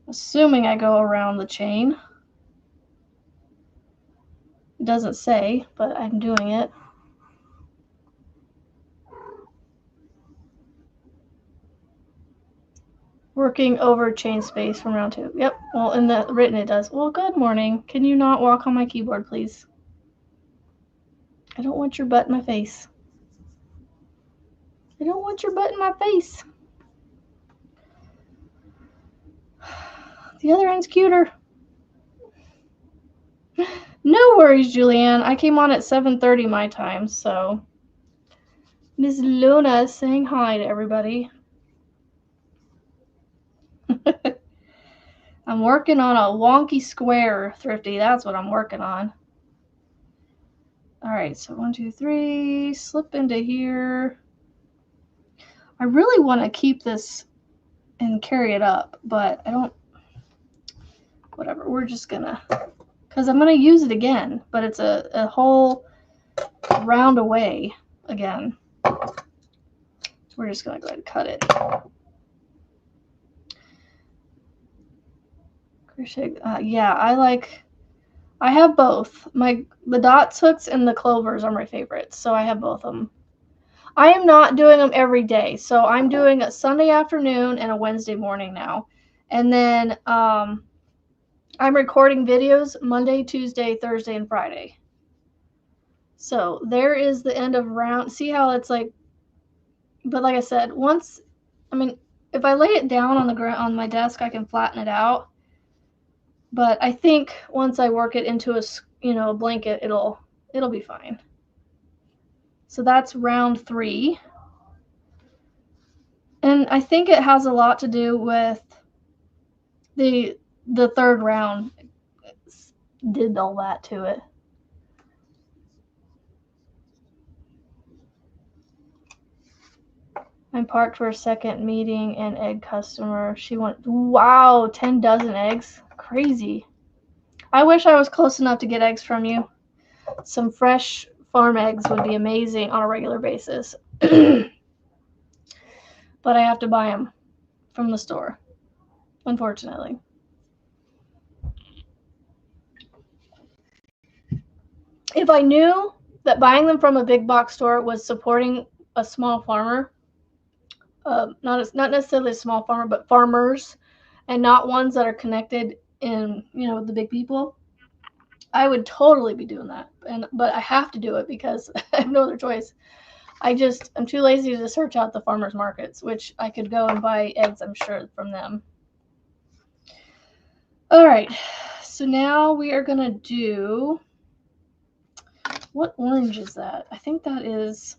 assuming I go around the chain. It doesn't say, but I'm doing it. Working over chain space from round 2. Yep, well, in the written it does. Well, good morning. Can you not walk on my keyboard, please? I don't want your butt in my face. I don't want your butt in my face. The other end's cuter. No worries, Julianne. I came on at 7:30 my time, so Miss Luna is saying hi to everybody. I'm working on a wonky square, Thrifty. That's what I'm working on. All right, so 1, 2, 3, slip into here. I really want to keep this and carry it up, but I don't, whatever. We're just gonna, because I'm gonna use it again, but it's a whole round away again. We're just gonna go ahead and cut it. Crochet, yeah, I have both. The dots hooks and the clovers are my favorites, so I have both of them. I am not doing them every day, so I'm doing a Sunday afternoon and a Wednesday morning now. And then I'm recording videos Monday, Tuesday, Thursday, and Friday. So there is the end of round. See how it's like, but like I said, if I lay it down on the ground on my desk, I can flatten it out. But I think once I work it into a blanket, it'll be fine. So that's round 3. And I think it has a lot to do with the third round did all that to it. I'm parked for a second meeting and egg customer. She went, wow, 10 dozen eggs. Crazy. I wish I was close enough to get eggs from you. Some fresh farm eggs would be amazing on a regular basis. But I have to buy them from the store, unfortunately. If I knew that buying them from a big box store was supporting a small farmer, not necessarily a small farmer, but farmers, and not ones that are connected in, with the big people, I would totally be doing that. But I have to do it because I have no other choice. I'm too lazy to search out the farmers markets, which I could go and buy eggs, I'm sure, from them. All right, so now we are going to do What orange is that? I think that is...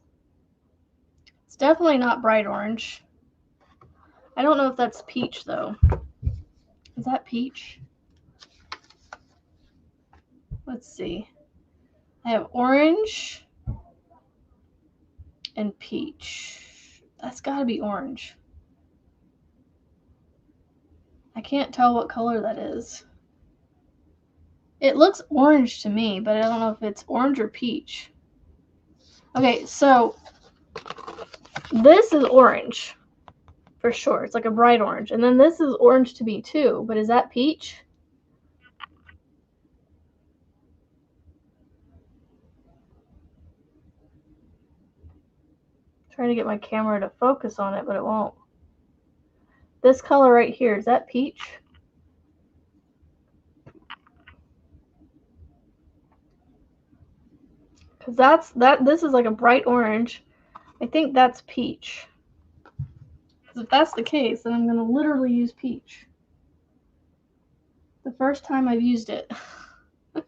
It's definitely not bright orange. I don't know if that's peach, though. Is that peach? Let's see. I have orange and peach. That's got to be orange. I can't tell what color that is. It looks orange to me, but I don't know if it's orange or peach. Okay, so this is orange for sure. It's like a bright orange. And then this is orange to me too, but is that peach? Trying to get my camera to focus on it, but it won't. This color right here, is that peach? Because this is like a bright orange. I think that's peach. Because if that's the case, then I'm going to literally use peach. The first time I've used it. I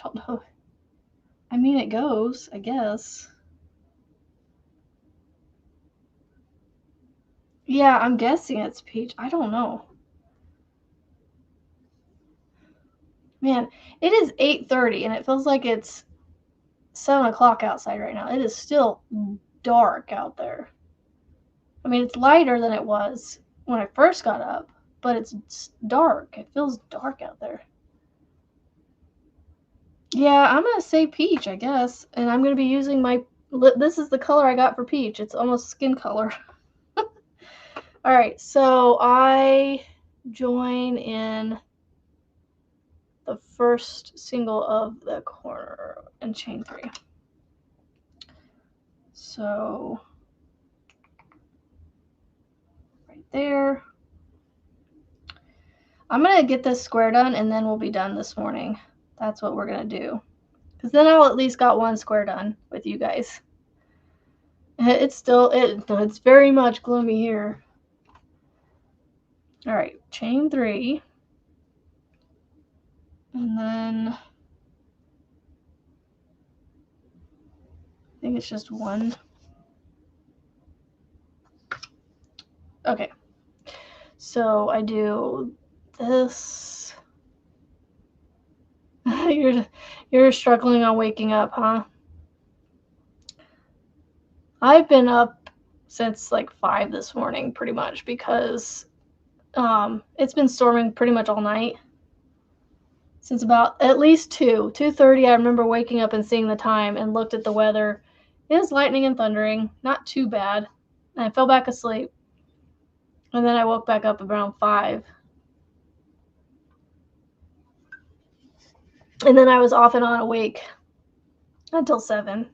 don't know. I mean, it goes, I guess. Yeah, I'm guessing it's peach. I don't know. Man, it is 8:30 and it feels like it's 7 o'clock outside right now. It is still dark out there. I mean, it's lighter than it was when I first got up, but it's dark. It feels dark out there. Yeah, I'm going to say peach, I guess. And I'm going to be using my... This is the color I got for peach. It's almost skin color. All right, so I join in the first single of the corner and chain 3. So right there. I'm going to get this square done and then we'll be done this morning. That's what we're going to do. Because then I'll at least got one square done with you guys. It's very much gloomy here. All right, chain 3. And then I think it's just one. Okay. So I do this. You're struggling on waking up, huh? I've been up since like 5 this morning pretty much because it's been storming pretty much all night. Since about at least 2:30, I remember waking up and seeing the time and looked at the weather. It was lightning and thundering, not too bad. And I fell back asleep. And then I woke back up around 5. And then I was off and on awake until 7.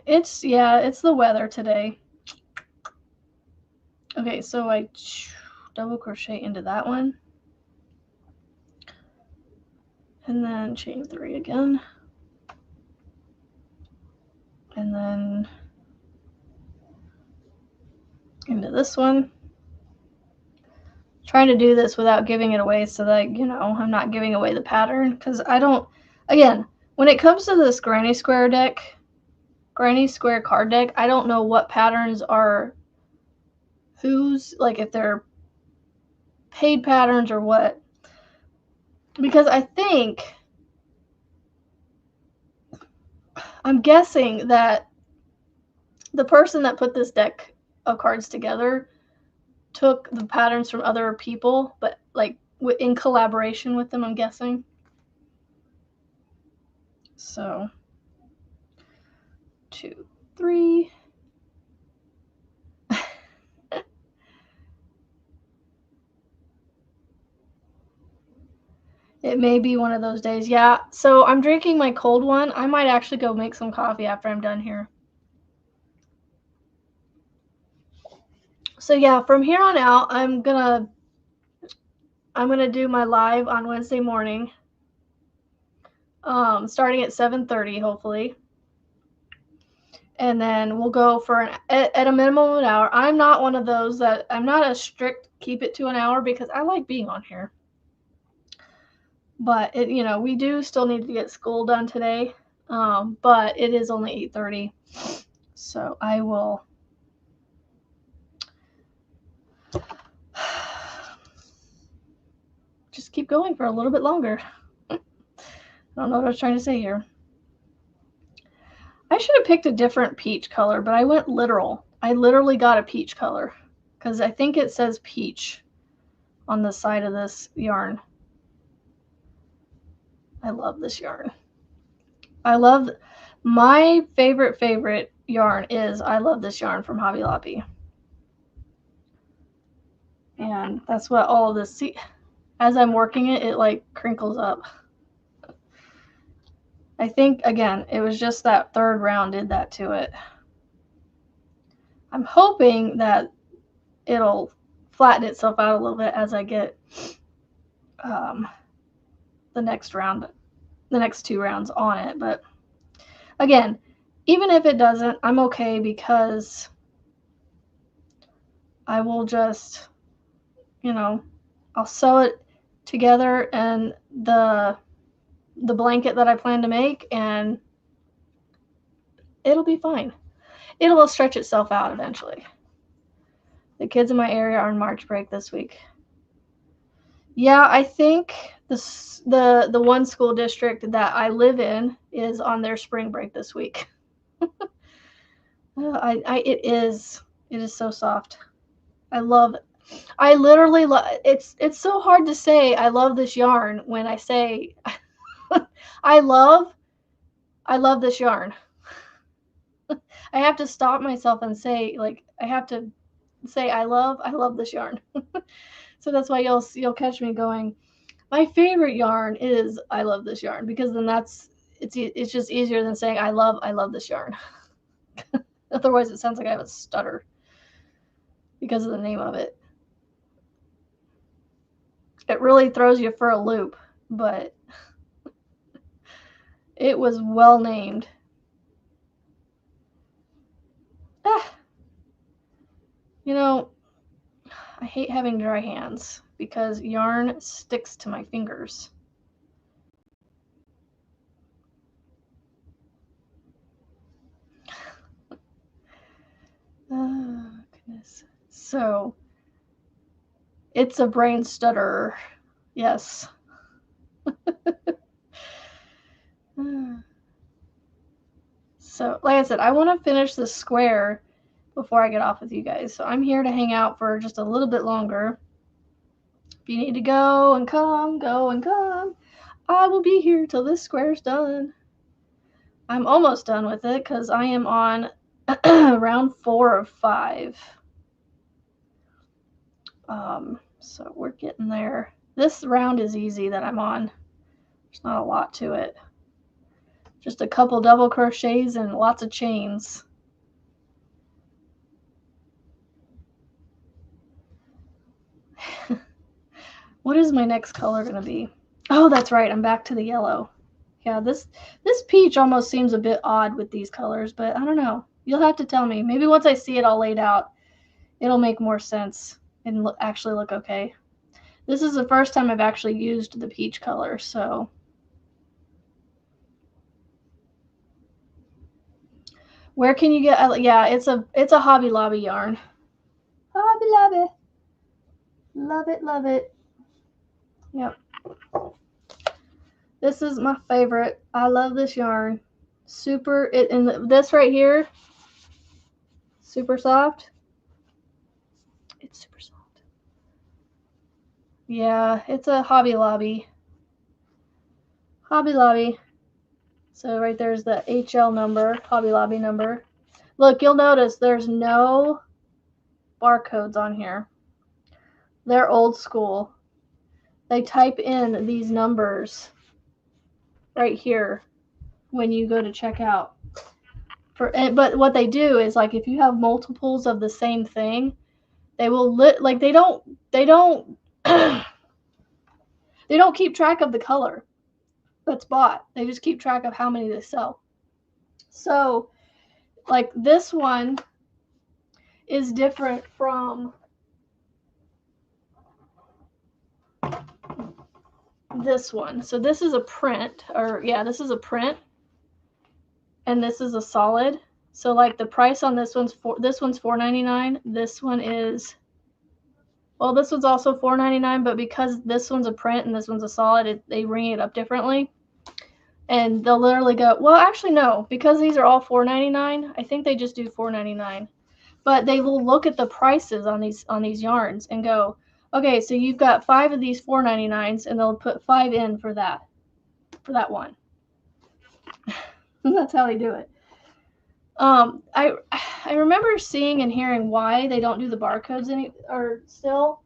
It's the weather today. Okay, so I double crochet into that one. And then chain 3 again. And then into this one. Trying to do this without giving it away so that, I'm not giving away the pattern. Because I don't, again, when it comes to this Granny Square card deck, I don't know what patterns are whose, like if they're paid patterns or what. Because I'm guessing that the person that put this deck of cards together took the patterns from other people, but like in collaboration with them, I'm guessing. So 2, 3. It may be one of those days. Yeah, so I'm drinking my cold one. I might actually go make some coffee after I'm done here. So yeah, from here on out, I'm gonna do my live on Wednesday morning, starting at 7:30, hopefully. And then we'll go for at a minimum of an hour. I'm not one of those that I'm not a strict keep it to an hour because I like being on here. But it, you know, we do still need to get school done today. But it is only 8:30, so I will just keep going for a little bit longer. I don't know what I was trying to say here. I should have picked a different peach color, but I went literal. I literally got a peach color because I think it says peach on the side of this yarn. I love this yarn. I love my favorite yarn is I love this yarn from Hobby Lobby. And that's what all of this, see, as I'm working it, it like crinkles up. I think, again, it was just that third round did that to it. I'm hoping that it'll flatten itself out a little bit as I get the next round, the next 2 rounds on it. But again, even if it doesn't, I'm okay because I will just, you know, I'll sew it together and the blanket that I plan to make, and it'll be fine. It'll stretch itself out eventually. The kids in my area are on March break this week. Yeah, I think the one school district that I live in is on their spring break this week. It is so soft. I love it. I literally love it's so hard to say I love this yarn when I say I love this yarn. I have to stop myself and say, like, I have to say I love this yarn. So that's why you'll catch me going, my favorite yarn is I love this yarn, because then it's just easier than saying I love this yarn. Otherwise it sounds like I have a stutter because of the name of it. It really throws you for a loop, but it was well named. You know, I hate having dry hands because yarn sticks to my fingers. Oh, goodness. So, it's a brain stutter. Yes. So, like I said, I want to finish this square before I get off with you guys. So, I'm here to hang out for just a little bit longer. If you need to go and come, go and come. I will be here till this square's done. I'm almost done with it because I am on round 4 of 5. So we're getting there. This round is easy that I'm on. There's not a lot to it. Just a couple double crochets and lots of chains. What is my next color going to be? Oh, that's right. I'm back to the yellow. Yeah, this peach almost seems a bit odd with these colors, but I don't know. You'll have to tell me. Maybe once I see it all laid out, it'll make more sense and actually look okay. This is the first time I've actually used the peach color, so. Where can you get, yeah, it's a Hobby Lobby yarn. Hobby Lobby. Love it, love it. Yep. This is my favorite. I love this yarn. Super, and this right here, super soft. It's super soft. Yeah, it's a Hobby Lobby. Hobby Lobby. So right there's the HL number, Hobby Lobby number. Look, you'll notice there's no barcodes on here. They're old school. They type in these numbers right here when you go to check out. But what they do is, like, if you have multiples of the same thing, they will they don't they don't keep track of the color that's bought. They just keep track of how many they sell. So, like, this one is different from this one. So this is a print, or yeah, this is a print, and this is a solid. So like the price on this one's $4.99. This one is, well, this one's also $4.99, but because this one's a print and this one's a solid, they ring it up differently. And they'll literally go, well, actually no, because these are all $4.99. I think they just do $4.99. But they will look at the prices on these yarns and go, okay, so you've got 5 of these $4.99s, and they'll put 5 in for that one. That's how they do it. I remember seeing and hearing why they don't do the barcodes still,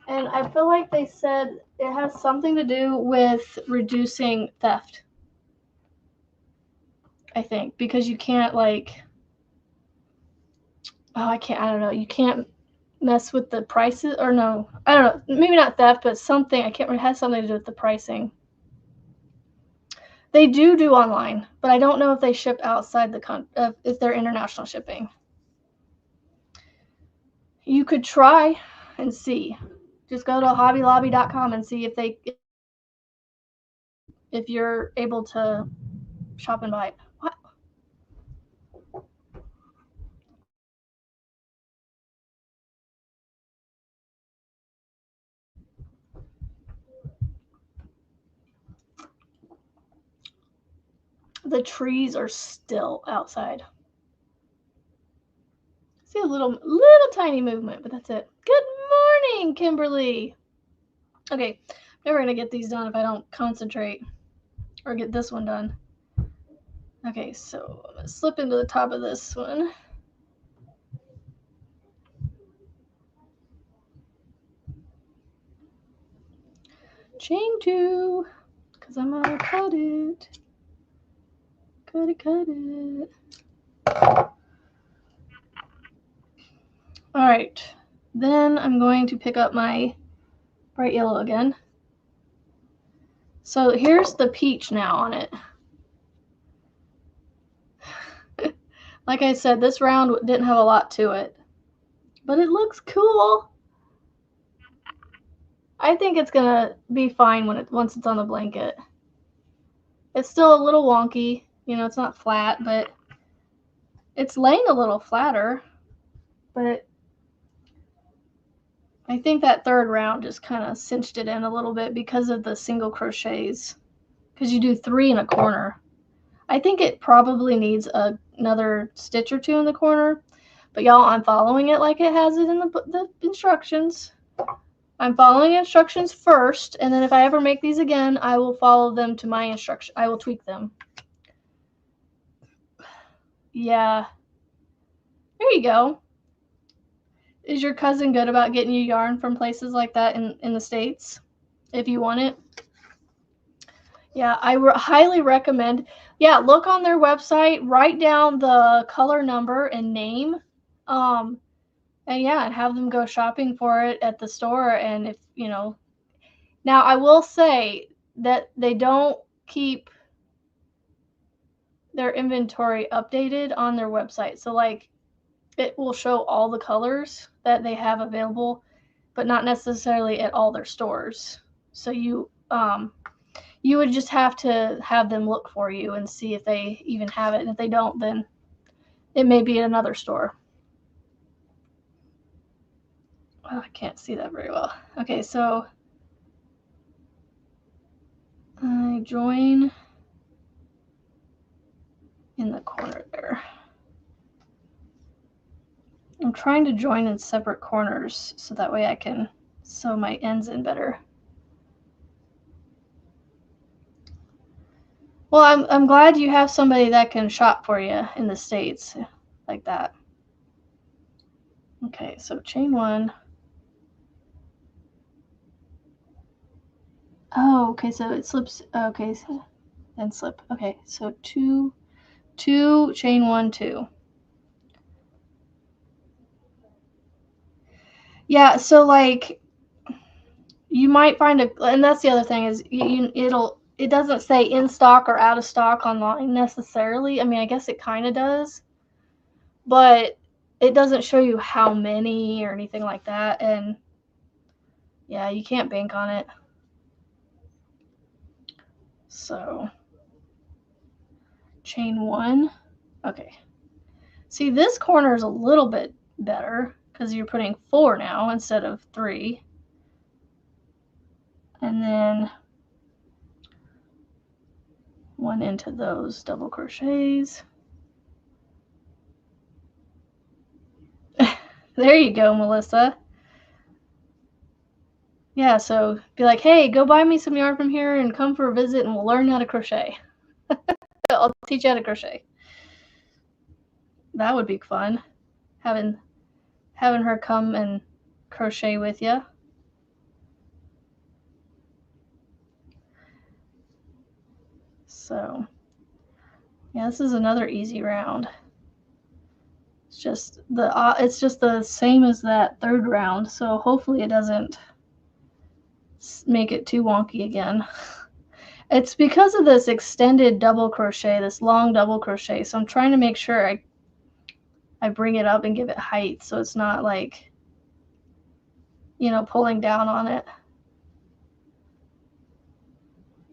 and I feel like they said it has something to do with reducing theft. I think because you can't I don't know, you can't mess with the prices, or no, I don't know, maybe not theft, but something, I can't remember, it has something to do with the pricing. They do online, but I don't know if they ship outside if they're international shipping. You could try and see. Just go to hobbylobby.com and see if you're able to shop and buy. What? The trees are still outside. See a little tiny movement, but that's it. Good morning, Kimberly. Okay, I'm never gonna get these done if I don't concentrate or get this one done. Okay, so I'm gonna slip into the top of this one. Chain 2, because I'm gonna cut it. Cut it. All right, then I'm going to pick up my bright yellow again. So here's the peach now on it. Like I said, this round didn't have a lot to it, but it looks cool. I think it's gonna be fine once it's on the blanket. It's still a little wonky, it's not flat, but it's laying a little flatter. But I think that third round just kind of cinched it in a little bit because of the single crochets, because you do 3 in a corner. I think it probably needs another stitch or 2 in the corner, but y'all, I'm following it like it has it in the instructions. I'm following instructions first, and then if I ever make these again, I will follow them to my instruction. I will tweak them. Yeah. There you go. Is your cousin good about getting you yarn from places like that in the States, if you want it? Yeah, I highly recommend. Yeah, look on their website, write down the color number and name, and yeah, have them go shopping for it at the store. And if now I will say that they don't keep their inventory updated on their website. So like it will show all the colors that they have available, but not necessarily at all their stores. So you would just have to have them look for you and see if they even have it. And if they don't, then it may be at another store. Oh, I can't see that very well. Okay, so I join in the corner there. I'm trying to join in separate corners so that way I can sew my ends in better. Well, I'm glad you have somebody that can shop for you in the States like that. Okay, so chain 1. Oh, okay, so it slips. Okay, so then slip. Okay, so 2, chain 1, 2. Yeah, so like you might find and that's the other thing is it doesn't say in stock or out of stock online necessarily. I mean, I guess it kind of does, but it doesn't show you how many or anything like that. And yeah, you can't bank on it. So chain 1. Okay. See, this corner is a little bit better because you're putting 4 now instead of 3. And then 1 into those double crochets. There you go, Melissa. Yeah, so be like, hey, go buy me some yarn from here and come for a visit and we'll learn how to crochet. I'll teach you how to crochet. That would be fun. Having her come and crochet with you. So, yeah, this is another easy round. It's just the same as that third round, so hopefully it doesn't make it too wonky again. It's because of this extended double crochet, this long double crochet, so I'm trying to make sure I bring it up and give it height so it's not like, you know, pulling down on it.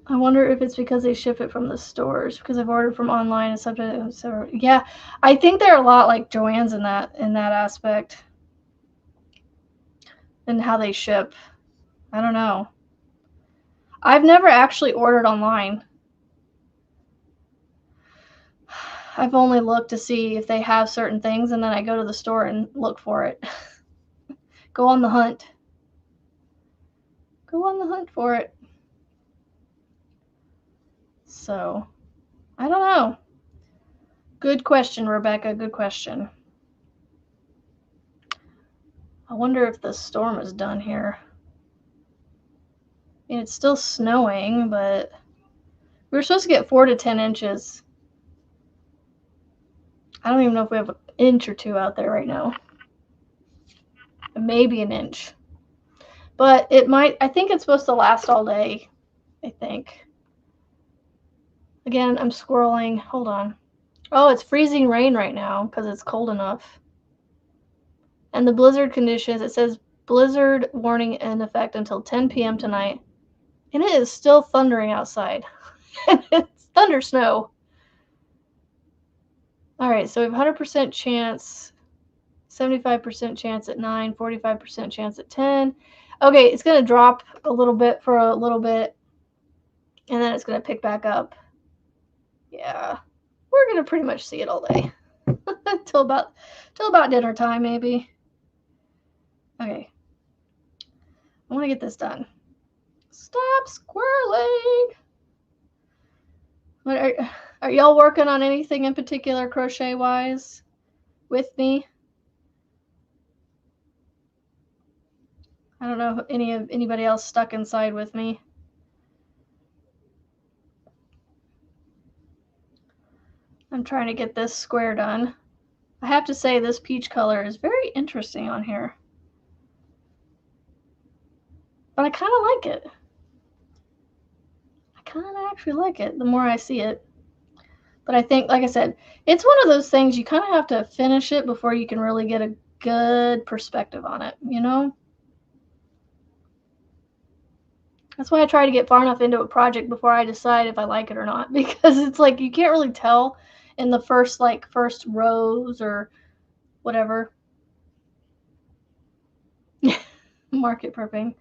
I wonder if it's because they ship it from the stores, because I've ordered from online and stuff. So yeah, I think they're a lot like Joann's in that aspect, and how they ship. I don't know. I've never actually ordered online. I've only looked to see if they have certain things, and then I go to the store and look for it. Go on the hunt. Go on the hunt for it. So, I don't know. Good question, Rebecca. Good question. I wonder if the storm is done here. I mean, it's still snowing, but we were supposed to get 4 to 10 inches. I don't even know if we have an inch or 2 out there right now. Maybe an inch. But it might, I think it's supposed to last all day, I think. Again, I'm scrolling. Hold on. Oh, it's freezing rain right now because it's cold enough. And the blizzard conditions, it says blizzard warning in effect until 10 p.m. tonight. And it is still thundering outside. It's thunder snow. All right, so we have 100% chance, 75% chance at 9, 45% chance at 10. Okay, it's going to drop a little bit for a little bit, and then it's going to pick back up. Yeah, we're going to pretty much see it all day. till about dinner time, maybe. Okay. I want to get this done. Stop squirreling. What are y'all working on anything in particular crochet-wise with me? I don't know if anybody else stuck inside with me. I'm trying to get this square done. I have to say this peach color is very interesting on here. But I kind of like it. I kind of actually like it the more I see it. But I think, like I said, it's one of those things you kind of have to finish it before you can really get a good perspective on it, you know? That's why I try to get far enough into a project before I decide if I like it or not, because it's like you can't really tell in the first rows or whatever. Market prepping.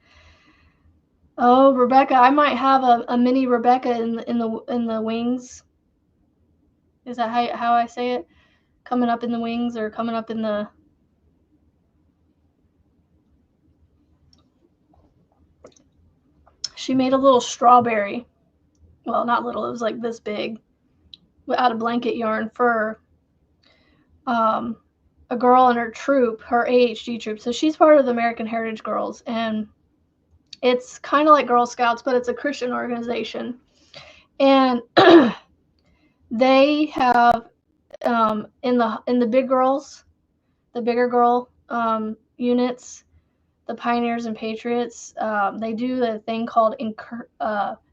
Oh, Rebecca, I might have a mini Rebecca in the wings. Is that how I say it? Coming up in the wings or coming up in the... She made a little strawberry. Well, not little. It was like this big. Out of blanket yarn for a girl in her troop, her AHG troop. So she's part of the American Heritage Girls, and it's kind of like Girl Scouts, but it's a Christian organization. And they have in the big girls, the bigger girl units, the Pioneers and Patriots, they do a thing called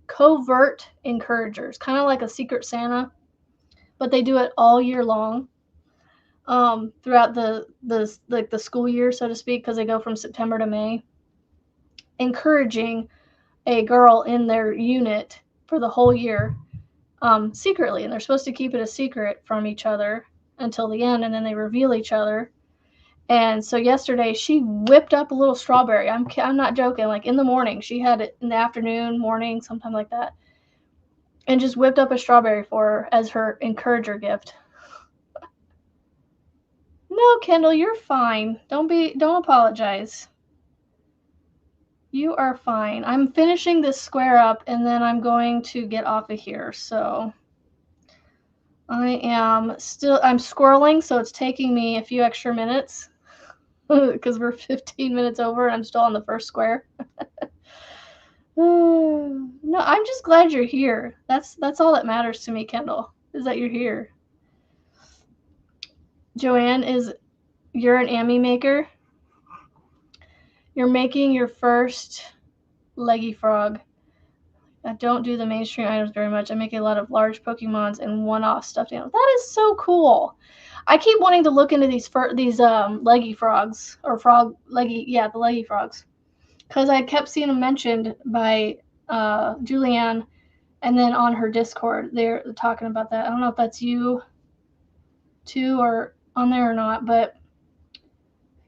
covert encouragers, kind of like a Secret Santa, but they do it all year long, throughout the school year, so to speak, because they go from September to May, encouraging a girl in their unit for the whole year, secretly, and they're supposed to keep it a secret from each other until the end, and then they reveal each other. And so yesterday she whipped up a little strawberry. I'm not joking. Like in the morning, she had it in the afternoon, morning, sometime like that, and just whipped up a strawberry for her as her encourager gift. No, Kendall, you're fine. Don't apologize. You are fine. I'm finishing this square up and then I'm going to get off of here. So I'm squirreling, so it's taking me a few extra minutes because we're 15 minutes over and I'm still on the first square. No, I'm just glad you're here. That's all that matters to me, Kendall, is that you're here. Joanne, you're an Amy maker? You're making your first leggy frog. I don't do the mainstream items very much. I make a lot of large Pokemons and one-off stuffed animals. That is so cool. I keep wanting to look into these leggy frogs or the leggy frogs, because I kept seeing them mentioned by Julianne, and then on her Discord they're talking about that. I don't know if that's you too or on there or not, but I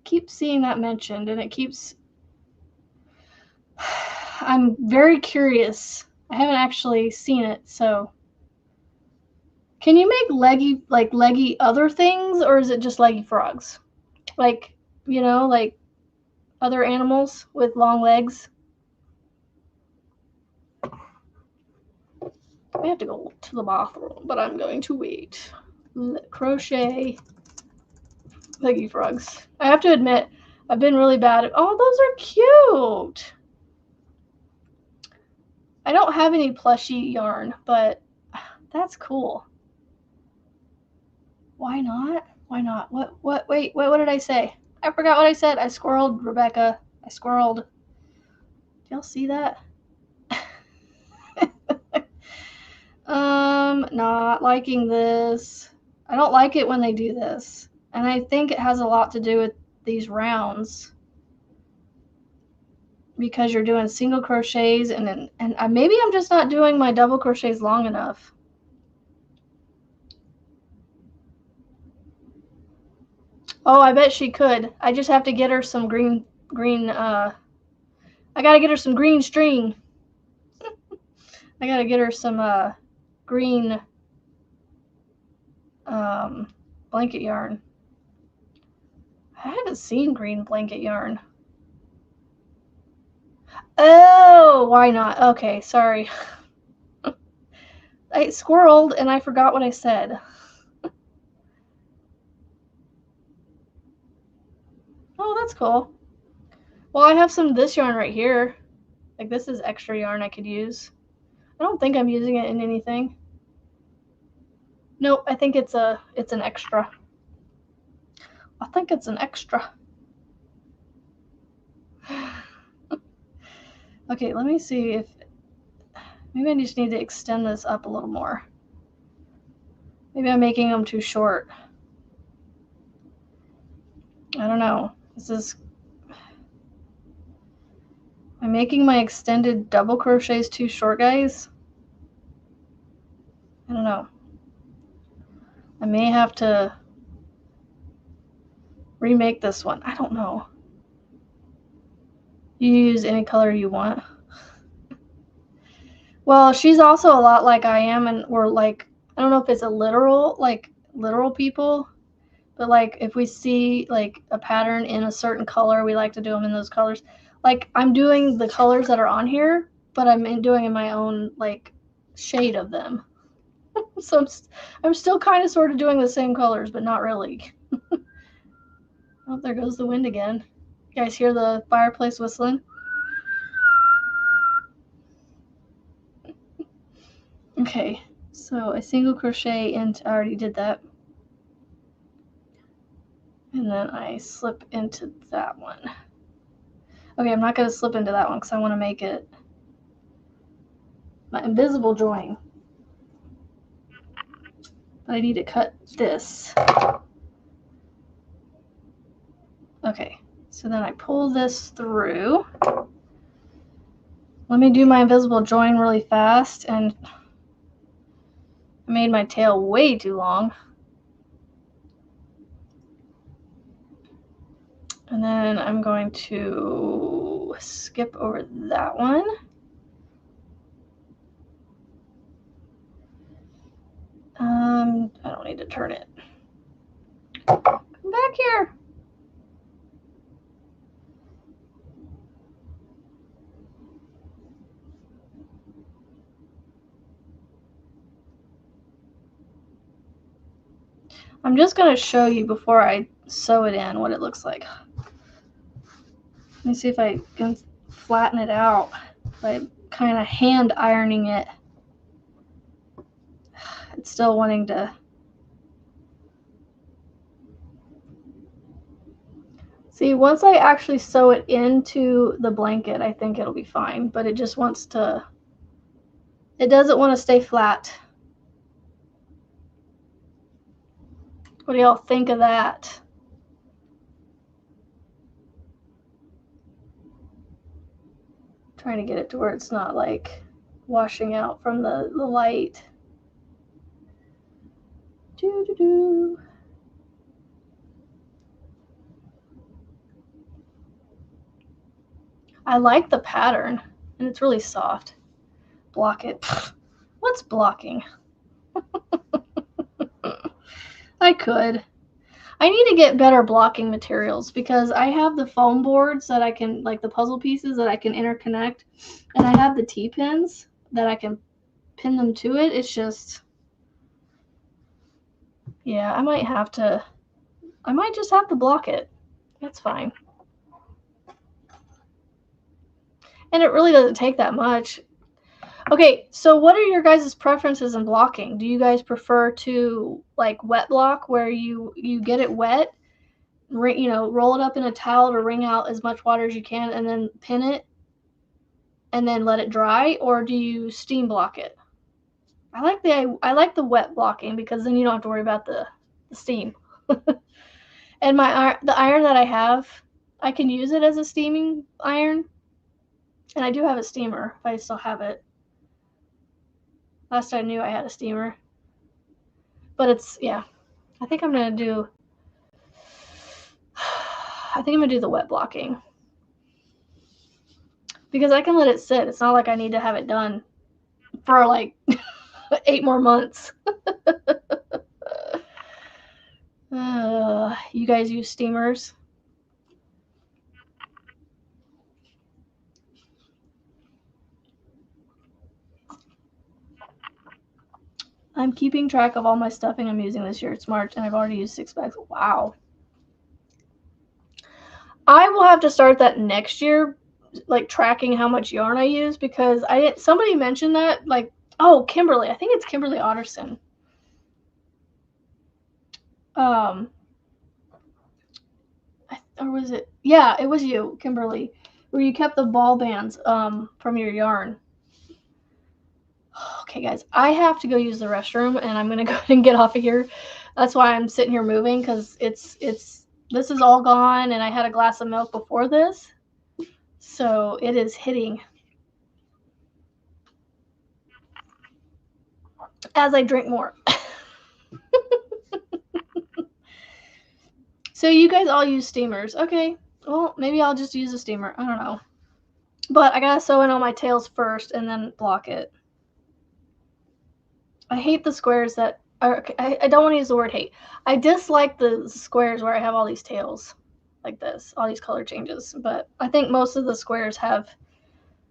keep seeing that mentioned, and it keeps. I'm very curious. I haven't actually seen it, so. Can you make leggy other things, or is it just leggy frogs? Like, like other animals with long legs? I have to go to the bathroom, but I'm going to wait. Crochet leggy frogs. I have to admit, I've been really bad at. Oh, those are cute! I don't have any plushy yarn, but that's cool. Why not? Why not? Wait, what did I say? I forgot what I said. I squirreled, Rebecca. I squirreled. Do y'all see that? Not liking this. I don't like it when they do this. And I think it has a lot to do with these rounds. Because you're doing single crochets and maybe I'm just not doing my double crochets long enough. Oh, I bet she could. I just have to get her some green I gotta get her some green string. I gotta get her some green blanket yarn. I haven't seen green blanket yarn. Oh, why not? Okay, sorry. I squirreled and I forgot what I said. Oh, that's cool. Well, I have some of this yarn right here. Like, this is extra yarn I could use. I don't think I'm using it in anything. Nope, I think it's an extra. I think it's an extra. Okay, let me see if maybe I just need to extend this up a little more. Maybe I'm making them too short. I don't know. I'm making my extended double crochets too short, guys. I don't know. I may have to remake this one. I don't know. You use any color you want. Well, she's also a lot like I am, and we're like, I don't know if it's a literal people, but like if we see like a pattern in a certain color, we like to do them in those colors. Like I'm doing the colors that are on here, but I'm doing in my own like shade of them. So I'm still kind of sort of doing the same colors, but not really. Oh, there goes the wind again. You guys hear the fireplace whistling? Okay, so I single crochet into, I already did that. And then I slip into that one. Okay, I'm not going to slip into that one because I want to make it my invisible join. But I need to cut this. Okay, so then I pull this through. Let me do my invisible join really fast, and I made my tail way too long. And then I'm going to skip over that one. I don't need to turn it. Come back here. I'm just going to show you before I sew it in what it looks like. Let me see if I can flatten it out by kind of hand ironing it. It's still wanting to. See, once I actually sew it into the blanket, I think it'll be fine, but it just wants to, it doesn't want to stay flat. What do y'all think of that? Trying to get it to where it's not like washing out from the light. Doo-doo-doo. I like the pattern, and it's really soft. Block it. What's blocking? I could. I need to get better blocking materials because I have the foam boards that I can, like the puzzle pieces that I can interconnect, and I have the T-pins that I can pin them to it. It's just, yeah, I might just have to block it. That's fine. And it really doesn't take that much. Okay, so what are your guys' preferences in blocking? Do you guys prefer to like wet block where you get it wet, roll it up in a towel to wring out as much water as you can and then pin it and then let it dry, or do you steam block it? I like the wet blocking because then you don't have to worry about the steam. And the iron that I have, I can use it as a steaming iron. And I do have a steamer if I still have it. Last I knew I had a steamer. But it's, yeah. I think I'm going to do the wet blocking. Because I can let it sit. It's not like I need to have it done for like 8 more months. You guys use steamers? I'm keeping track of all my stuffing I'm using this year. It's March, and I've already used 6 bags. Wow. I will have to start that next year, like tracking how much yarn I use, because somebody mentioned that, like, oh, Kimberly. I think it's Kimberly Otterson. Or was it? Yeah, it was you, Kimberly, where you kept the ball bands from your yarn. Okay, guys, I have to go use the restroom, and I'm gonna go ahead and get off of here. That's why I'm sitting here moving, because this is all gone, and I had a glass of milk before this, so it is hitting as I drink more. So you guys all use steamers. Okay, well, maybe I'll just use a steamer. I don't know. But I gotta sew in all my tails first and then block it. I hate the squares that are, I don't want to use the word hate. I dislike the squares where I have all these tails like this, all these color changes. But I think most of the squares have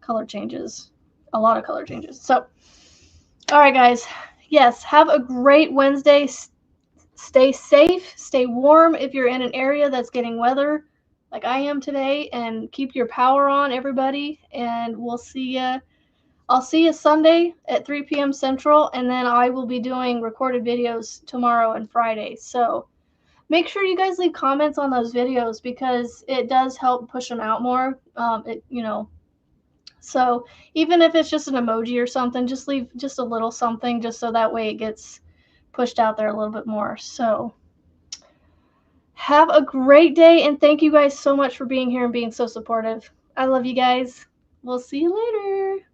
color changes, a lot of color changes. So, all right, guys. Yes, have a great Wednesday. Stay safe, stay warm if you're in an area that's getting weather like I am today, and keep your power on, everybody. And we'll see you. I'll see you Sunday at 3 p.m. Central, and then I will be doing recorded videos tomorrow and Friday. So make sure you guys leave comments on those videos because it does help push them out more. So even if it's just an emoji or something, just leave just a little something just so that way it gets pushed out there a little bit more. So have a great day, and thank you guys so much for being here and being so supportive. I love you guys. We'll see you later.